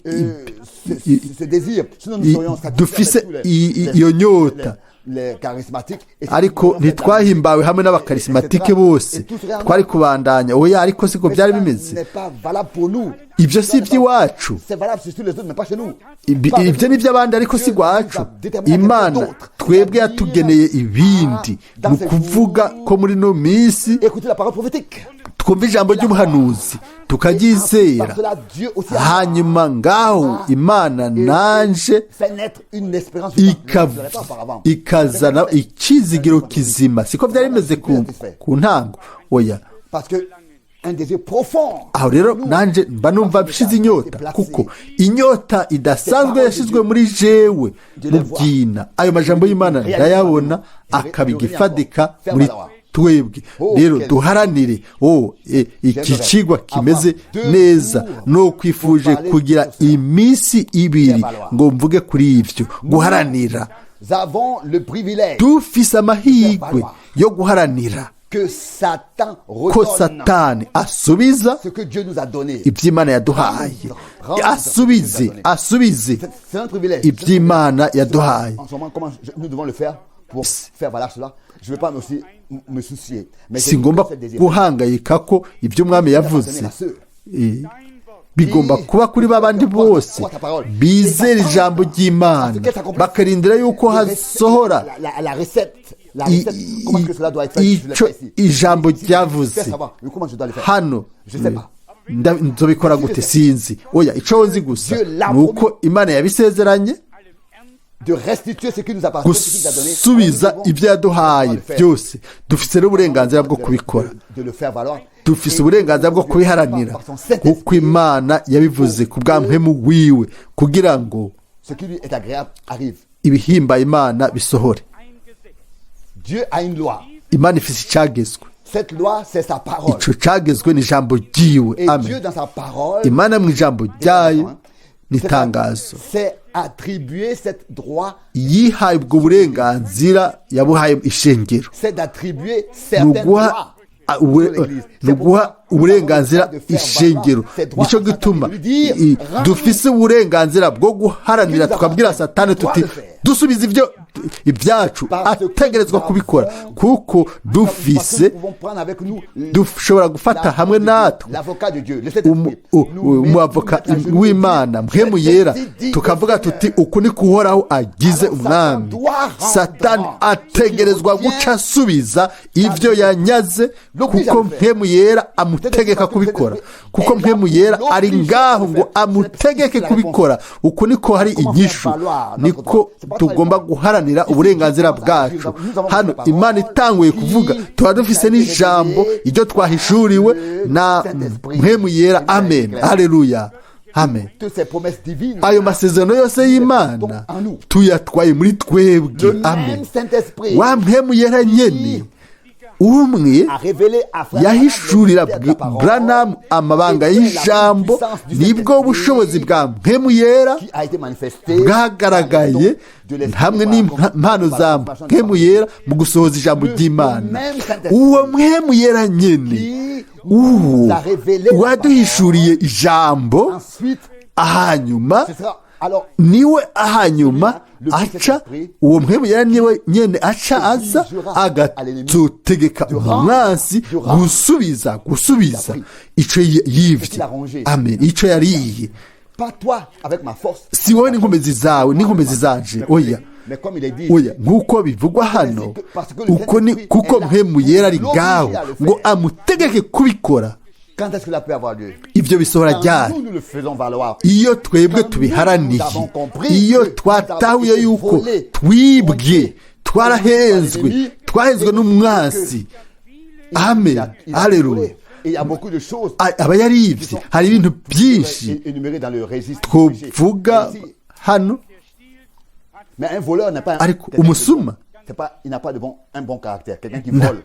S2: dufise iyo nyota. Ariko ntitwahimbawe hamwe n'abakarismatike bose, twari kubandanya. Oya, ariko siko byari bimeze. Ibyo si iby'iwacu, ibyo ni iby'abandi, ariko si iwacu. Imana twebwe yatugeneye ibindi. Ni ukuvuga ko muri no minsi twumva ijambo ry'ubuhanuzi tukaryizera, hanyuma ngaho Imana nanje ikazana ikizigiro kizima. Siko byari bimeze ku ntango. Oya, aho rero nanje mba numva bishize inyota, kuko inyota idasanzwe yashizwe muri jewe mubyina. Ayo majambo y'Imana ndayabona akabigifadika muri twebwe. Rero duharanire iki kigwa kimeze neza. No kwifuje kugira iminsi 2 ngo mvuge kuri ivyo guharanira. Dufise amahirwe yo guharanira ko Satani asubiza iby'Imana yaduhaye, asubize iby'Imana yaduhaye. Singomba guhangayika ko ibyo Umwami yavuze bigomba kuba kuri babandi bose bizera ijambo ry'Imana, bakarindira yuko hasohora icyo ijambo ryavuze. Hano nzobikora gute sinzi oya icyo nzi gusa ni uko imana yabisezeranye
S1: de restituer ce qui nous appartient, ce qu'il nous a donné.
S2: gusubiza ibyo yaduhaye byose dufite n'uburenganzira bwo kubikora
S1: De le faire valoir.
S2: dufite uburenganzira bwo kubiharanira kuko imana yabivuze ku bwa mpemu wiwe kugira ngo
S1: Ce qui lui est agréable arrive.
S2: ibihimba imana bisohore.
S1: Dieu a une loi.
S2: Imana ifite icyagezwe,
S1: Cette loi, c'est sa parole.
S2: icyo cyagezwe ni ijambo ryiwe.
S1: Et Dieu,
S2: amen.
S1: dans sa parole,
S2: Imana mu ijambo ryayo ni itangazo,
S1: c'est attribuer cet droit,
S2: yihaye ubwo burenganzira yabuhaye ishengero,
S1: c'est d'attribuer
S2: ni
S1: certains droits.
S2: ni uguha uburenganzira ishengero. nicyo gituma dufise uburenganzira bwo guharanira tukabwira satani tuti dusubize ibyacu ategerezwa kubikora kuko dufise dushobora gufata hamwe natwe umwavoka w'imana mpemu yera tukavuga tuti uku ni kuhoraho agize umwami. Satani ategerezwa guca asubiza ibyo yanyaze kuko mpemu yera amutegeka kubikora, kuko mpemu yera ari ngaho ngo amutegeke kubikora. Uku niko hari inyishu, niko tugomba guharanira uburenganzira bwacu. Hano Imana itanguye kuvuga tuba dufise n'ijambo iryo twahishuriwe na mpemu yera. Amen, haleluya, amen. Ayo masezerano yose y'Imana tuyatwaye muri twebwe. Amen. Wa mpemu yera nyene umwe yahishurira Branham amabanga y'ijambo, nibwo bushobozi bwa mpemu yera bwagaragaye hamwe n'impano za mpemu yera mu gusohoza ijambo ry'Imana. Uwo mpemu yera nyene uwo waduhishuriye ijambo, ahanyuma niwe ahanyuma aca uwo mpemu yera niwe nyene aca aza agatutegeka umwansi gusubiza ico yivye. Amen. Ico yariye si wowe n'inkomezi zawe n'inkomezi zanje, oya oya, nk'uko bivugwa hano, kuko mpemu yera ari ngaho ngo amutegeke kubikora. Ibyo bisohora ryari? Iyo twebwe tubiharaniye, iyo twatahuye yuko twibwe, twahenzwe n'umwansi. Amen, haleluya. Aba yaribye. Hari ibintu byinshi twovuga hano, ariko umusuma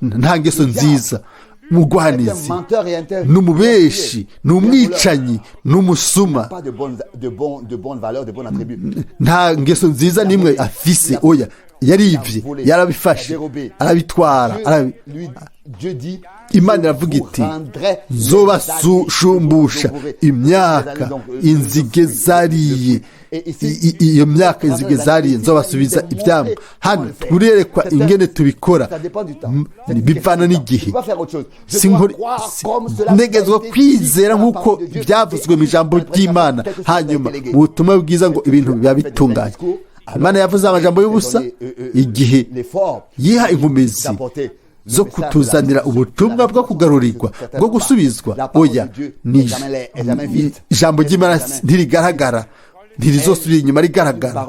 S2: nta ngeso nziza, mugwanizi n'umubeshi n'umwicanyi n'umusuma nta ngeso nziza n'imwe afise. Oya, yaribye, yarabifashe, arabitwara. Imana iravuga iti nzobashumbusha imyaka inzige zariye, iyo myaka inzige zariye nzobasubiza ibyamwa. Hano turerekwa ingene tubikora, bivana n'igihe. Negezwa kwizera nk'uko byavuzwe mu ijambo ry'Imana, hanyuma mu butumwa bwiza ngo ibintu biba bitunganye. Imana yavuze amajambo y'ubusa igihe yiha inkomezi zo kutuzanira ubutumwa bwo kugarurirwa, bwo gusubizwa. Oya, ni ijambo ry'Imana ntirigaragara, ntirizosubira inyuma rigaragara.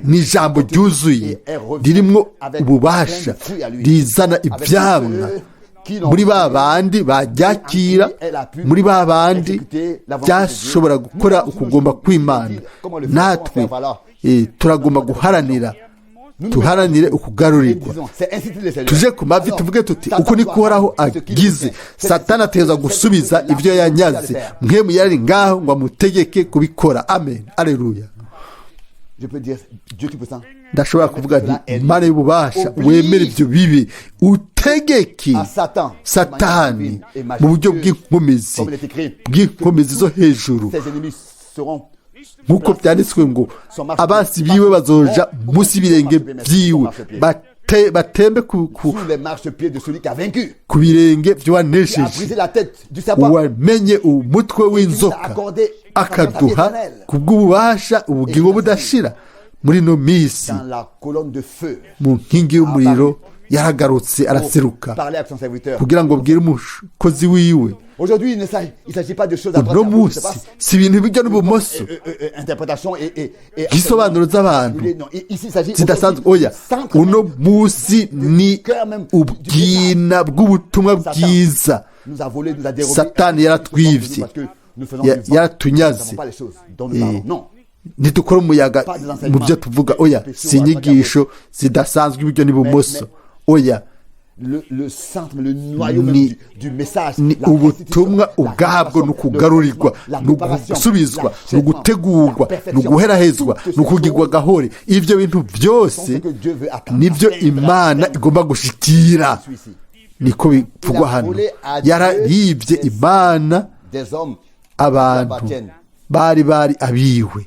S2: Ni ijambo ryuzuye, ririmo ububasha, rizana ibyamwa muri ba bandi baryakira, muri ba bandi byashobora gukora ukugomba kw'Imana. Natwe turagomba guharanira, tuharanire ukugarurirwa. Tuje ku mavi tuvuge tuti uku ni kuhoraho agize. Satani ateza gusubiza ibyo yanyaze, mpemu yari ngaho ngo amutegeke kubikora. Amen, aleluya. Ndashobora kuvuga nti Imana y'ububasha, wemere ibyo bibi, utegeke Satani mu buryo bw'inkomezi zo hejuru, nk'uko byanditswe ngo abansi biwe bazoja munsi y'ibirenge byiwe, batembe ku birenge by'uwanesheje, uwamenye umutwe w'inzoka, akaduha ku bw'ububasha ubugingo budashira muri no misi mu nkingi y'umuriro yaragarutse araseruka
S1: parler avec son serviteur.
S2: kugira ngo abwire umukozi wiwe
S1: Aujourd'hui, il ne s'agit pas de choses à
S2: uno
S1: droite,
S2: munsi si ibintu bijya n'ibumoso
S1: interprétation et
S2: nk'isobanuro z'abantu
S1: non, ici il s'agit
S2: zidasanzwe oya uno munsi ni ubwina bw'ubutumwa bwiza
S1: nous a volé, nous a dérobé.
S2: satani yaratwivye
S1: Parce que nous faisons du vent,
S2: yaratunyaze
S1: nous ne savons pas les choses dont nous parlons. Non.
S2: ntidukora umuyaga mu byo tuvuga oya si inyigisho zidasanzwe iburyo n'ibumoso oya
S1: Le centre, le noyau même du message,
S2: ni
S1: la
S2: ubutumwa
S1: restitution, la
S2: ubwabwo ni ukugarurirwa
S1: la
S2: ni
S1: préparation,
S2: ugusubizwa ni
S1: l'achèvement,
S2: ugutegurwa
S1: la
S2: ni
S1: perfection.
S2: uguherahezwa
S1: Toutes
S2: ni ukugirwa
S1: ces
S2: gahore ibyo bintu
S1: sont
S2: byose
S1: ce que Dieu veut attendre.
S2: nibyo
S1: Atteindre
S2: imana
S1: la
S2: igomba gushikira
S1: Je suis ici.
S2: niko bivugwa hano yararibye imana
S1: Des hommes qui
S2: abantu
S1: appartiennent.
S2: bari abiwe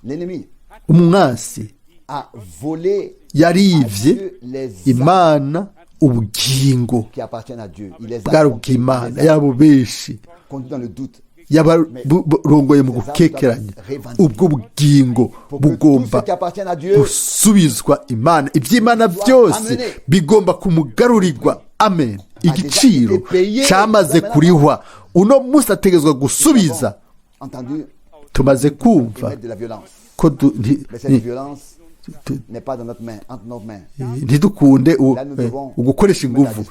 S1: L'ennemi
S2: umwansi
S1: a volé à
S2: yarivye
S1: Dieu les âmes
S2: imana ubugingo
S1: qui appartiennent à Dieu. Il les
S2: bwari
S1: a
S2: ubw'imana yabo benshi
S1: conduits dans le doute.
S2: yabarongoye mu gukekeranya ubwo bugingo
S1: Pour que tous
S2: bugomba
S1: ceux qui appartiennent à Dieu
S2: gusubizwa imana iby'imana byose bigomba kumugarurirwa amen igiciro cyamaze kurihwa uno munsi ategezwa gusubiza
S1: entendu
S2: tumaze kumva
S1: émettre de la violence.
S2: ko
S1: Mais cette violence n'est pas dans notre main, entre nos mains.
S2: ntidukunde ugukoresha inguvu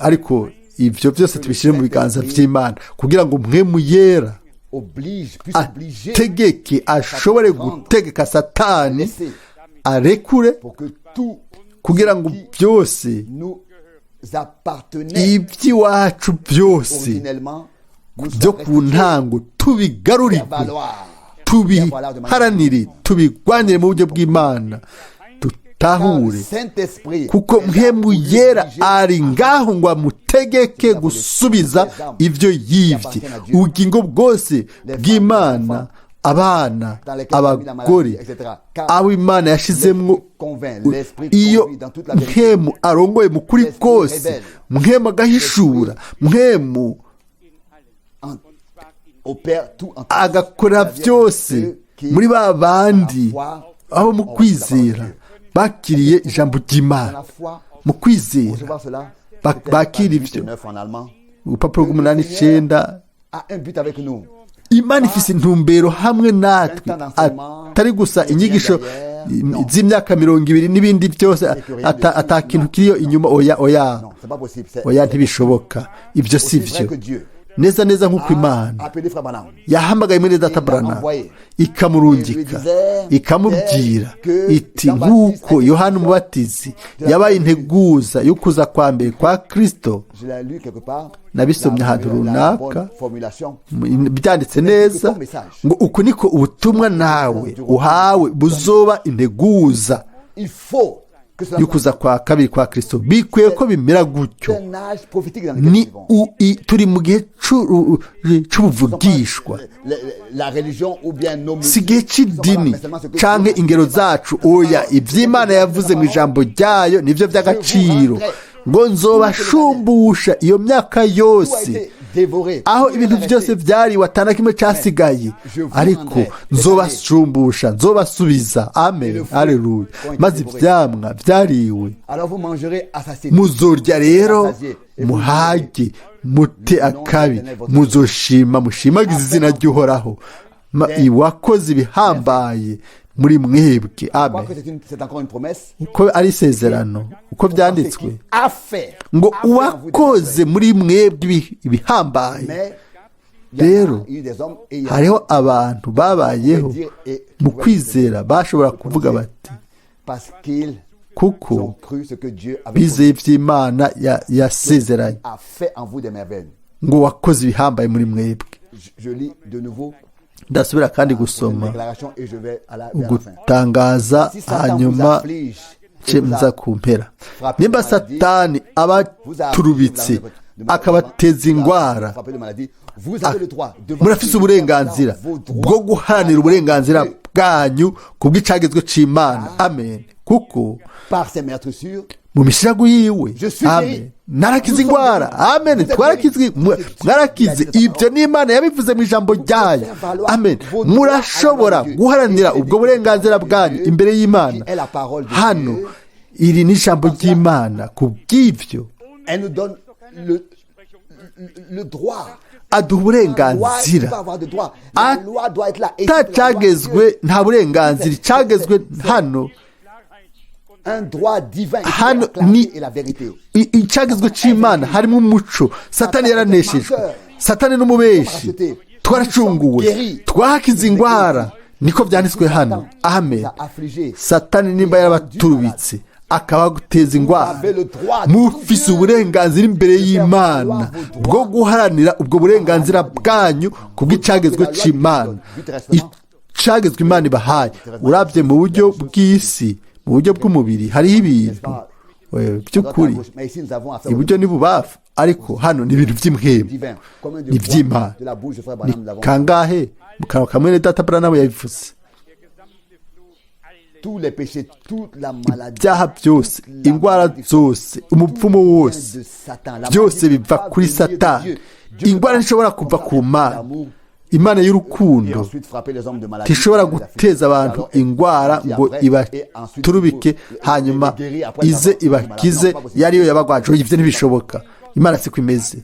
S2: ariko ibyo byose tubishyire mu biganza by'imana kugira ngo mwemu yera
S1: Oblige, puisse obliger
S2: ategeke ashobore gutegeka satani arekure
S1: pour que tout
S2: kugira ngo byose
S1: nous appartenait
S2: iby'iwacu byose
S1: originellement nous
S2: byo
S1: soit
S2: ku
S1: restitué,
S2: ntango tubigarurirwe
S1: faire valoir.
S2: tubiharanire tubigwanire mu buryo bw'imana
S1: Car le
S2: tutahure
S1: Saint-Esprit
S2: kuko
S1: est là
S2: mpemu
S1: pour
S2: yera
S1: diriger
S2: ari ngaho ngo amutegeke gusubiza ibyo yibye ubugingo bwose bw'imana abana abagore abo imana yashizemwo iyo mpemu arongoye mu kuri kose mpemu agahishura mpemu agakora byose muri ba bandi aho mu kwizera bakiriye ijambo ry'imana mu kwizera bakira ibyo urupapuro rw'umunani icyenda imana ifise intumbero hamwe natwe atari gusa inyigisho z'imyaka 20 n'ibindi byose atakintu kiriyo inyuma oya ntibishoboka ibyo si byo neza neza nk'uko imana yahamagaye muri data Branham ikamurungika ikamubwira iti nk'uko Yohana umubatizi yabaye integuza yo kuza kwa mbere kwa Kristo nabisomye ahantu runaka byanditse neza ngo uku niko ubutumwa nawe uhawe buzoba integuza yukuza kwa kabiri kwa Kristo bikwiye ko bimera gutyo ni turi mu gihe c'ubuvugishwa si gihe c'idini canke ingero zacu oya ivy'Imana yavuze mu ijambo ryayo nivyo vy'agaciro ngo nzobashumbusha iyo myaka yose aho ibintu byose byariwe atana kimwe cyasigaye ariko nzobashumbusha nzobasubiza amen haleluya maze ivyamwa byariwe muzorya rero muhage mute akabi muzoshima mushimagize izina ry'uhoraho iwakoze ibihambaye muri mwebwe amen uko ari isezerano uko byanditswe ngo uwakoze muri mwebwe ibihambaye rero hariho abantu babayeho mu kwizera bashobora kuvuga bati kuko bizeye iby'Imana yasezeranye ngo wakoze ibihambaye muri mwebwe ndasubira kandi gusoma gutangaza hanyuma nza ku mpera nimba satani abaturubitse akabateza indwara murafise uburenganzira bwo guharanira uburenganzira bwanyu ku bw'icagezwe c'Imana amen kuko mu mishirago yiwe amen narakize indwara amen mwarakize ibyo n'Imana yabivuze mu ijambo ryayo amen murashobora guharanira ubwo burenganzira bwanyu imbere y'Imana hano iri ni ijambo ry'imana ku bw'ibyo
S1: Elle nous donne le droit.
S2: aduha uburenganzira atacyagezwe nta burenganzira icyagezwe hano hano ni icyagezwe cy'imana harimo umuco satani yaraneshejwe satani n'umubeshi twaracunguwe twahakize indwara niko byanditswe hano amen satani nimba yarabaturubitse akaba guteza indwara mufise uburenganzira imbere y'imana bwo guharanira ubwo burenganzira bwanyu kubw'icyagezwe cy'imana icyagezwe imana ibahaye urabye mu buryo bw'isi mu buryo bw'umubiri hariho ibintu by'ukuri iburyo ni bubafu ariko hano ni ibintu by'imhemu ni iby'imana ni kangahe mu kanwa kamwe na data Branham yabivuze ibyaha byose indwara zose umupfumu wose byose biva kuri satani indwara ntishobora kuva ku mana imana y'urukundo ntishobora guteza abantu indwara ngo ibaturubike hanyuma ize ibakize yariyo yabagwajeho ibyo ntibishoboka imana siko imeze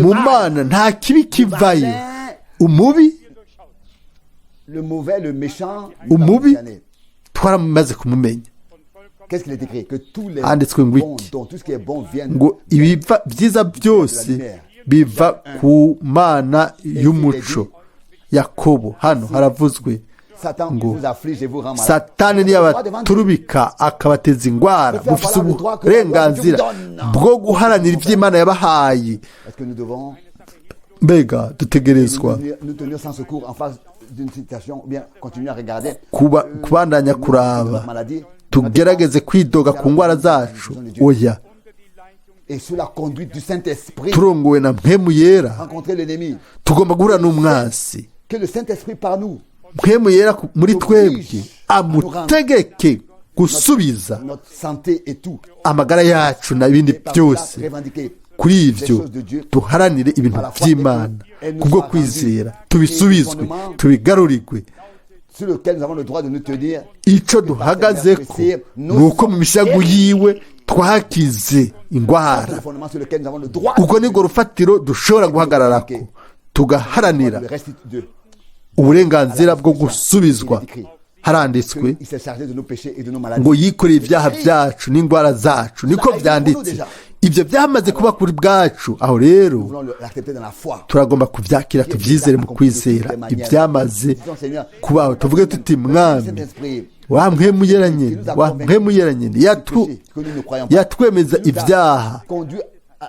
S2: mu mana nta kibi kivayo umubi umubi twaramaze kumumenya handitswe ngo iki ngo ibiva byiza byose biva ku mana y'umuco yakobo hano haravuzwe ngo satani niyabaturubika akabateza indwara mufise uburenganzira bwo guharanira iby'imana yabahaye mbega dutegerezwa kubandanya kuraba tugerageze kwidoga ku ndwara zacu oya turongowe na mpemu yera tugomba guhura n'umwansi mpemu yera muri twebwe amutegeke gusubiza amagara yacu n'ibindi byose kuri ibyo duharanire ibintu by'imana kubwo kwizera tubisubizwe tubigarurirwe icyo duhagaze ko ni uko mu mishagu yiwe twakize indwara ubwo nibwo rufatiro dushobora guhagarara ko tugaharanira uburenganzira bwo gusubizwa haranditswe ngo yikoreye ibyaha byacu n'indwara zacu niko byanditse ibyo byamaze kuba kuri bwacu aho rero turagomba kubyakira tubyizere mu kwizera ibyamaze kubaho tuvuge tuti mwami wamwemuyera nyine yatwemeza ibyaha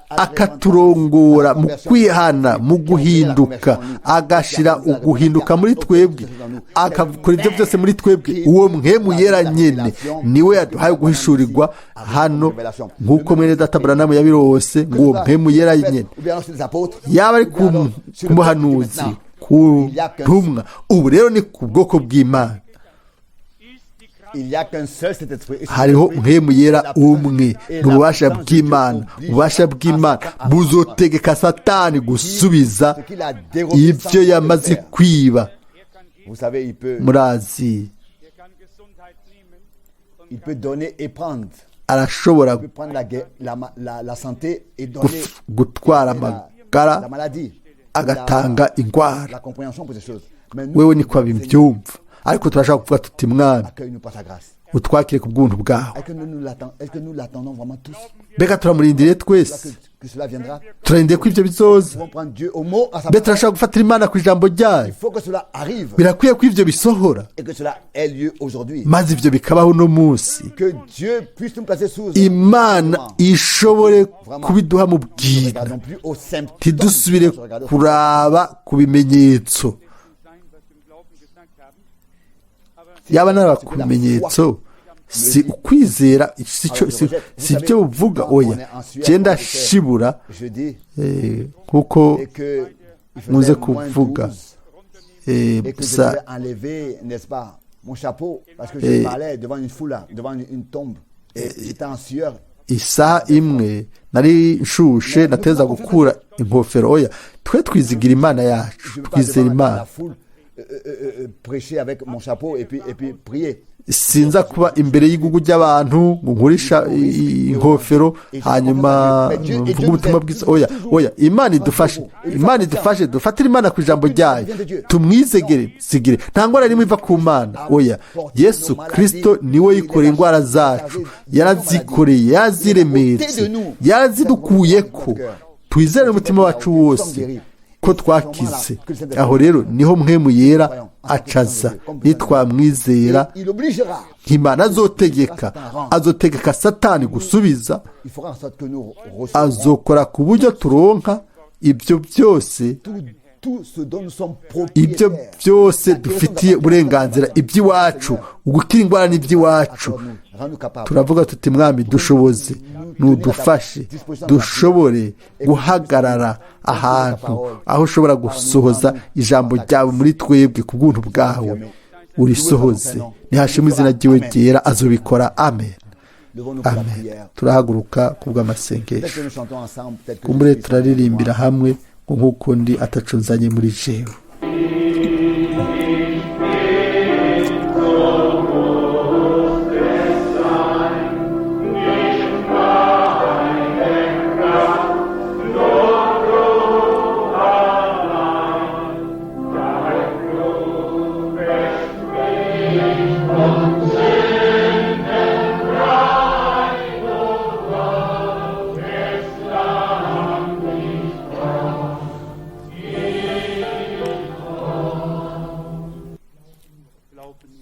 S2: akaturongora mu kwihana mu guhinduka agashira uguhinduka muri twebwe akakora ibyo byose muri twebwe uwo mwemuyera nyine niwe yaduhaye guhishurirwa hano nk'uko mwene data Branham yabirose ngo uwo mwemuyera nyine yaba ari ku muhanuzi ku ntumwa ubu rero ni ku bwoko bw'imana hariho mpemu yera umwe n'ububasha bw'imana ububasha bw'imana buzotegeka satani gusubiza ibyo yamaze kwiba murazi arashobora gutwara amagara agatanga indwara wewe niko abibyumva ariko turashaka kuvuga tuti mwami utwakire ku bw'ubuntu bwawe mbega turamurindiriye twese turarindiriye ko ibyo bizoza mbega turashaka gufatira imana ku ijambo ryayo birakwiye ko ibyo bisohora maze ibyo bikabaho uno munsi imana ishobore kubiduha mu bwira ntidusubire kuraba ku bimenyetso yaba narakumenyetso si ukwizera si ibyo buvuga oya genda shibura kuko muze kuvuga isaha imwe nari nshushe nateza gukura inkofero oya twe twizigira imana yacu twizera imana
S1: prêcher avec mon chapeau et puis prier.
S2: sinza kuba imbere y'igugu ry'abantu ngo nkurisha inkofero hanyuma mvuge ubutumwa bwiza. Oya, Imana idufashe dufatire Imana ku ijambo ryayo, tumwizegere sigire, nta ndwara rimwe iva ku Mana. Oya, Yesu Kristo niwe yikoreye indwara zacu, yarazikoreye, yaziremetse, yazidukuyeko. Twizere umutima wacu wose ko twakize. Aho rero niho mpwemu yera acaza, nitwamwizera Imana azotegeka Satani gusubiza, azokora ku buryo turonka ibyo byose dufitiye uburenganzira, iby'iwacu. Ugukira indwara n'iby'iwacu. Turavuga tuti Mwami dushoboze, nudufashe dushobore guhagarara ahantu aho ushobora gusohoza ijambo ryawe muri twebwe ku bw'ubuntu bwawe, urisohoze. Nihashimwe izina ryiwe ryera, azobikora. Amen. Turahaguruka ku bw'amasengesho. Kumbure turaririmbira hamwe ngo nk'uko ndi ataco nzanye muri jewe.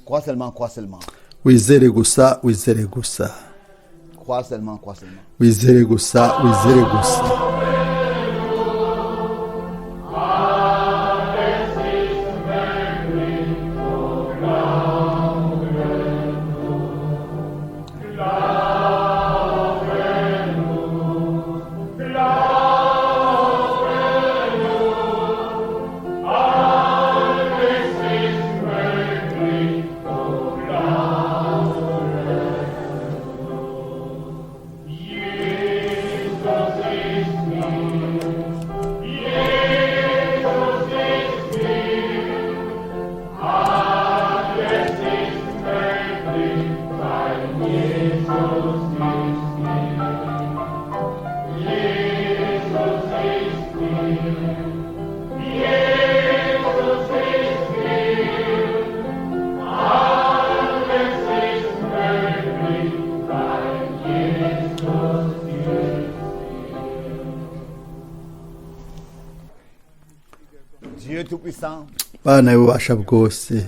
S1: Crois seulement.
S2: Wizere gusa.
S1: Crois seulement.
S2: Wizere gusa. Bana y'ububasha bwose,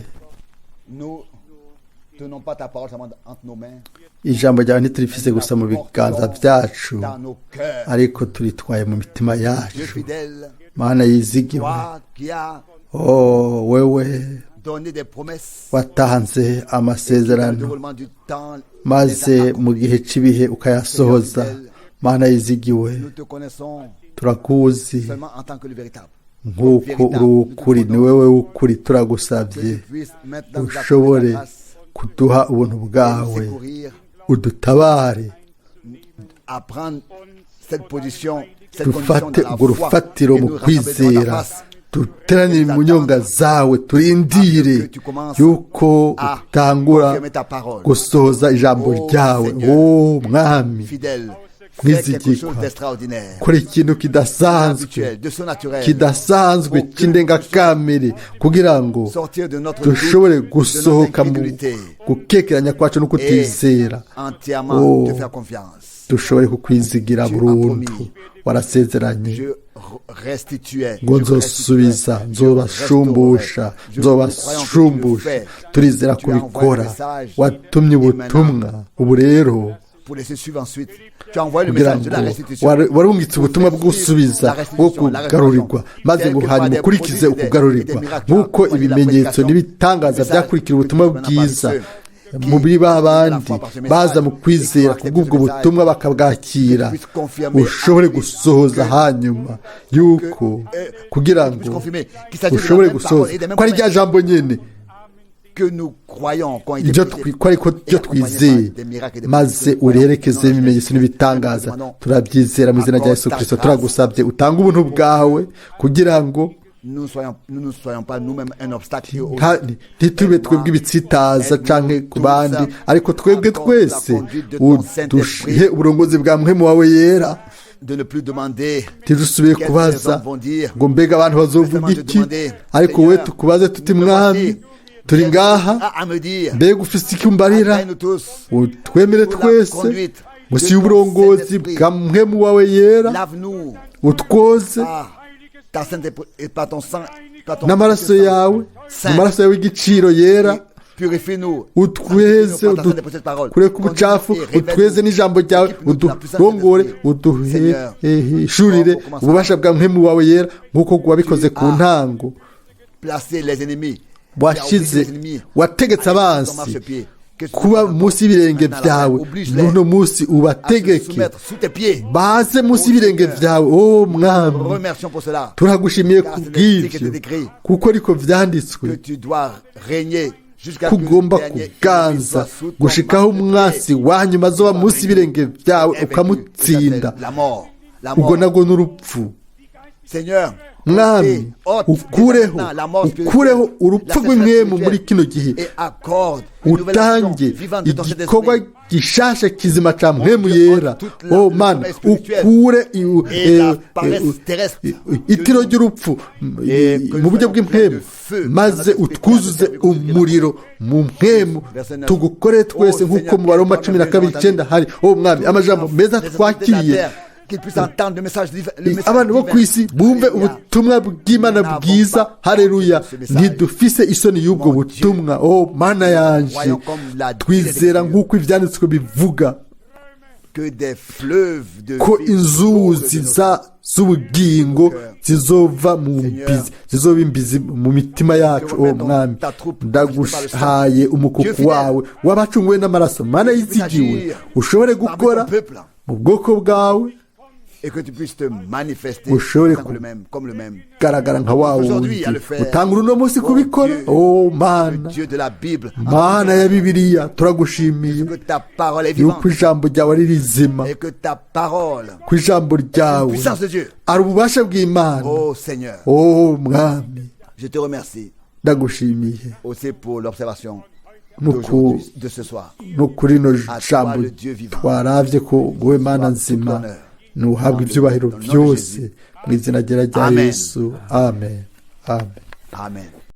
S2: ijambo ryawe ntiturifise gusa mu biganza byacu, ariko turitwaye mu mitima yacu. Mana yizigiwe, wewe watanze amasezerano maze mu gihe cy'ibihe ukayasohoza. Mana yizigiwe, turakuzi nk'uko uri ukuri, ni wowe w'ukuri. Turagusabye ushobore kuduha ubuntu bwawe, udutabare, dufate urwo rufatiro mu kwizera, duteranire mu nyonga zawe, turindire yuko utangura gusohoza ijambo ryawe. Mwami mwizigirwa, kora ikintu kidasanzwe cy'indengakamere, kugira ngo dushobore gusohoka mu gukekeranya kwacu no kutizera, dushobore kukwizigira burundu. Warasezeranye ngo nzosubiza, nzobashumbusha. Turizera kubikora. Watumye ubutumwa, ubu rero kugira ngo warungitse ubutumwa bw'usubiza, bwo kugarurirwa, maze ngo hanyuma ukurikize ukugarurirwa, nk'uko ibimenyetso n'ibitangaza byakurikira ubutumwa bwiza muri babandi baza mu kwizera kubw'ubwo butumwa bakabwakira. Ushobore gusohoza hanyuma yuko, kugira ngo ushobore gusohoza ko ari rya jambo nyene ibyo twizeye, maze urerekeze ibimenyetso n'ibitangaza. Turabyizera mu izina rya Yesu Kristo. Turagusabye utange ubuntu bwawe, kugira ngo
S1: nous ne soyons pas nous-mêmes un obstacle
S2: ntitube twebwe ibitsitaza canke ku bandi ariko twebwe twese udushihe uburongozi bwa mpwemu wawe yera
S1: de ne plus demander
S2: ntidusubiye kubaza ngo mbega abantu bazovuga iki ariko we tukubaze tuti mwami turi ngaha mbega ufise iki umbarira utwemere twese musi y'uburongozi bwa mpwemu wawe yera utwoze n'amaraso yawe amaraso yawe y'igiciro yera utweze udukure ku bucafu utweze n'ijambo ryawe udurongore uduhishurire ububasha bwa mpwemu wawe yera nk'uko wabikoze ku ntango wategetse abansi kuba munsi y'ibirenge byawe n'uno munsi ubategeke baze munsi y'ibirenge byawe oh mwami turagushimiye kubw'ibyo kuko ariko vyanditswe kugomba kuganza gushikaho umwasi wanyuma azoba munsi y'ibirenge byawe ukamutsinda ubwo nabwo n'urupfu mwami ukureho urupfu rw'imwemu muri kino gihe utange igikorwa gishasha kizima ca mpwemu yera oh mana ukure itiro ry'urupfu mu buryo bw'impwemu maze utwuzuze umuriro mu mpwemu tugukore twese nk'uko mu Baroma 12:9 hari oh mwami amajambo meza twakiriye abantu bo ku isi bumve ubutumwa bw'Imana bwiza haleluya ntidufise isoni y'ubwo butumwa oh mana yanje twizera nk'uko ivyanditswe bivuga ko inzuzi z'ubugingo zizova zizoba imbizi mu mitima yacu oh mwami ndagushaye umukuku wawe wabacunguwe n'amaraso mana yizigiwe ushobore gukora mu bwoko bwawe
S1: et que tu puisses te manifester comme le même.
S2: Garagara nka wa wundi utangura uno munsi kubikora oh mana mana ya Bibiliya turagushimiye yuko ijambo ryawe ari rizima ku ijambo ryawe ari ububasha bw'Imana oh mwami
S1: je te remercie
S2: ndagushimiye
S1: aussi pour l'observation de ce soir
S2: no kuri no jambo twaravye ko wowe Mana nzima nuhabwa ibyubahiro byose mu izina rya Yesu amen amen
S1: amen.